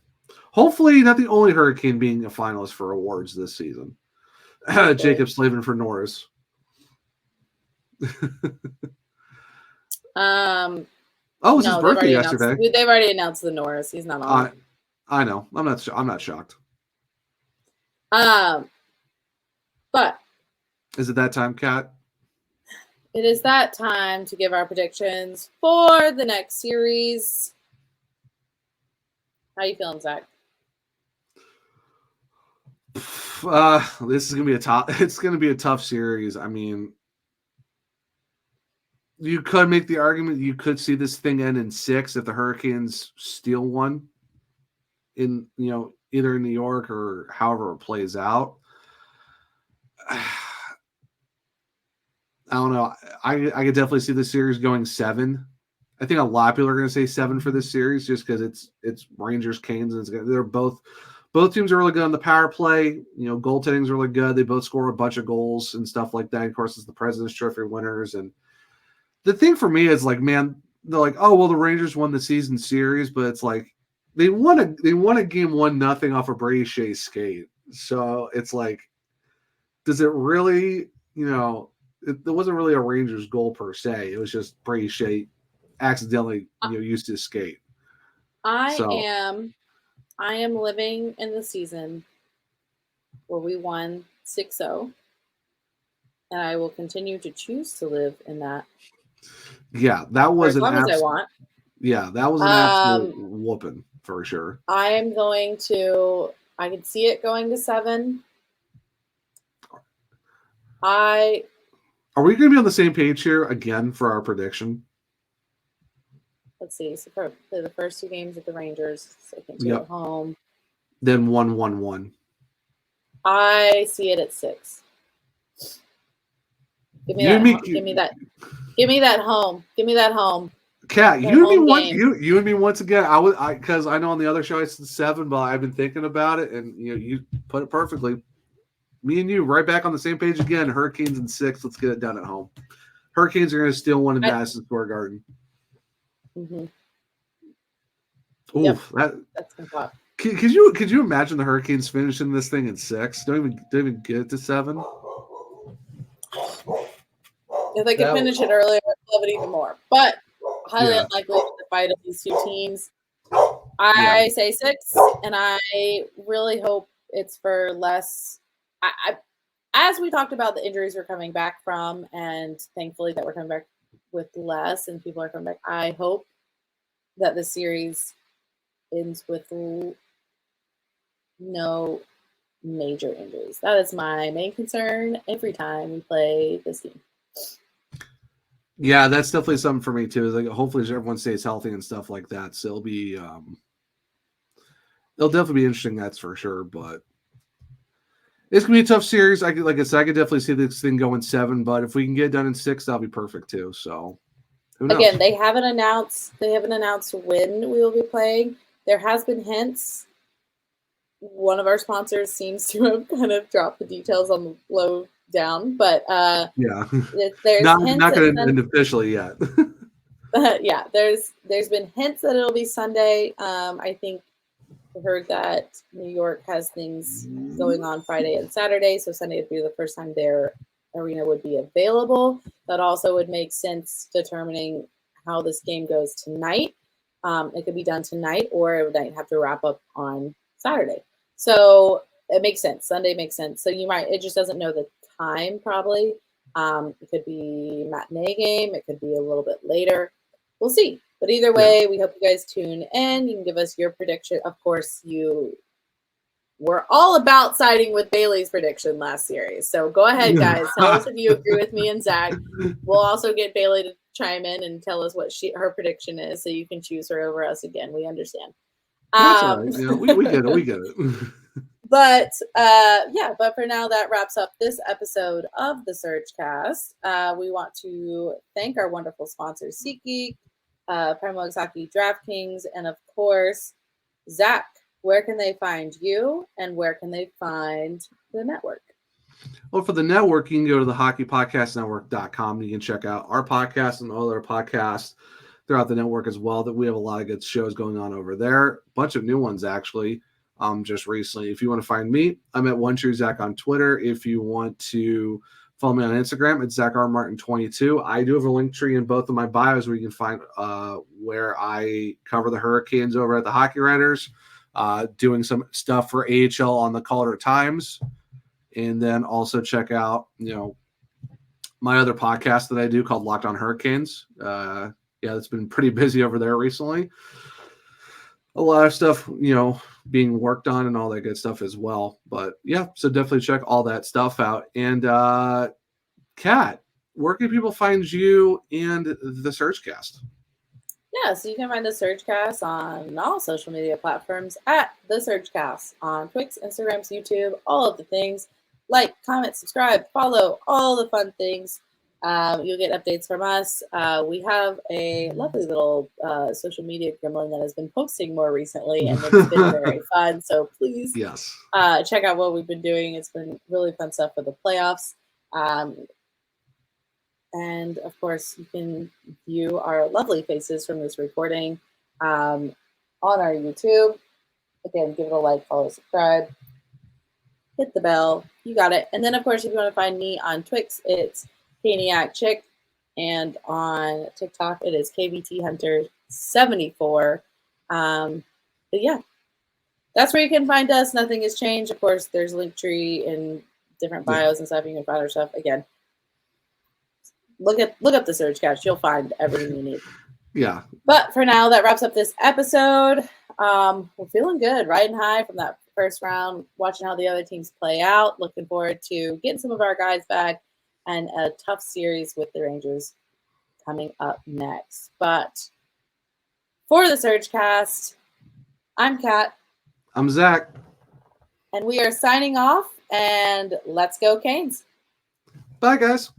hopefully not the only Hurricane being a finalist for awards this season. Jacob Slavin for Norris. Oh, it was his birthday yesterday. They've already announced the Norris. He's not on. I know. I'm not shocked. But is it that time, Kat? It is that time to give our predictions for the next series. How you feeling, Zach? This is gonna be it's gonna be a tough series. I mean, you could make the argument you could see this thing end in 6 if the Hurricanes steal one in either in New York or however it plays out. I don't know. I could definitely see the series going 7. I think a lot of people are going to say 7 for this series just because it's Rangers, Canes, and they're both teams are really good on the power play. Goaltending's really good. They both score a bunch of goals and stuff like that. Of course, it's the President's Trophy winners. And the thing for me is like, man, they're like, oh well, the Rangers won the season series, but it's like they won a game 1-0 off of Brady Shea's skate. So it's like, does it really? It wasn't really a Rangers goal per se. It was just Brady Shea accidentally used his skate. I am living in the season where we won 6-0, and I will continue to choose to live in that. Yeah, that was as long as I want. Yeah, that was an absolute whooping for sure. I can see it going to 7. Are we going to be on the same page here again for our prediction? Let's see. So play the first 2 games at the Rangers, second 2 at home. Then 1-1-1. I see it at 6. Give me that home. Give me that home. Kat, you and me once again. Because I know on the other show I said 7, but I've been thinking about it, and you put it perfectly. Me and you right back on the same page again. Hurricanes in 6. Let's get it done at home. Hurricanes are going to steal one in Madison Square Garden. Mm-hmm. Oof, that's gonna pop. Could you imagine the Hurricanes finishing this thing in 6? Don't even get it to 7. If they could finish it earlier, I'd love it even more. But highly unlikely in the fight of these 2 teams. I say 6, and I really hope it's for less. As we talked about, the injuries we're coming back from, and thankfully that we're coming back with less, and people are coming back. I hope that the series ends with no major injuries. That is my main concern every time we play this team. Yeah, that's definitely something for me too. Like, hopefully everyone stays healthy and stuff like that. So it'll definitely be interesting. That's for sure. But it's gonna be a tough series. Like I said, I could definitely see this thing going 7. But if we can get it done in 6, that'll be perfect too. So who knows? Again, they haven't announced when we will be playing. There has been hints. One of our sponsors seems to have kind of dropped the details on the low down, but there's not going to end officially yet. Yeah, there's been hints that it'll be Sunday. I think I heard that New York has things going on Friday and Saturday, so Sunday would be the first time their arena would be available. That also would make sense determining how this game goes tonight. It could be done tonight, or it might have to wrap up on Saturday. So it makes sense. Sunday makes sense. So it just doesn't know the time probably. It could be matinee game. It could be a little bit later. We'll see. But either way, we hope you guys tune in. You can give us your prediction. Of course, we're all about siding with Bailey's prediction last series. So go ahead, guys. Tell us if you agree with me and Zach. We'll also get Bailey to chime in and tell us what her prediction is, so you can choose her over us again. We understand. That's all right. Yeah, we get it. We get it. But for now, that wraps up this episode of the SurgeCast. We want to thank our wonderful sponsors, SeatGeek, Primo, DraftKings, and of course, Zach. Where can they find you, and where can they find the network? Well, for the network, you can go to the hockeypodcastnetwork.com. You can check out our podcast and all other podcasts throughout the network as well. That we have a lot of good shows going on over there. A bunch of new ones, actually, just recently. If you want to find me, I'm at onetruezach on Twitter. If you want to follow me on Instagram, it's ZachRMartin22. I do have a link tree in both of my bios where you can find where I cover the Hurricanes over at the Hockey Writers. Doing some stuff for AHL on the Calder Times, and then also check out my other podcast that I do called Locked On Hurricanes. It's been pretty busy over there recently. A lot of stuff being worked on and all that good stuff as well. But so definitely check all that stuff out. And Kat, where can people find you and the SurgeCast? Yeah, so you can find the SurgeCast on all social media platforms at the SurgeCast on Twix, Instagram, YouTube, all of the things. Like, comment, subscribe, follow, all the fun things. You'll get updates from us. We have a lovely little social media gremlin that has been posting more recently, and it's been very fun. So please check out what we've been doing. It's been really fun stuff for the playoffs. And, of course, you can view our lovely faces from this recording on our YouTube. Again, give it a like, follow, subscribe, hit the bell. You got it. And then, of course, if you want to find me on Twix, it's caniacchic. And on TikTok, it is KVTHunter74. But, yeah, that's where you can find us. Nothing has changed. Of course, there's Linktree and different bios and stuff. You can find our stuff. Again, look up the SurgeCast. You'll find everything you need. Yeah. But for now, that wraps up this episode. We're feeling good, riding high from that first round, watching how the other teams play out. Looking forward to getting some of our guys back, and a tough series with the Rangers coming up next. But for the SurgeCast, I'm Kat. I'm Zach. And we are signing off, and let's go Canes. Bye, guys.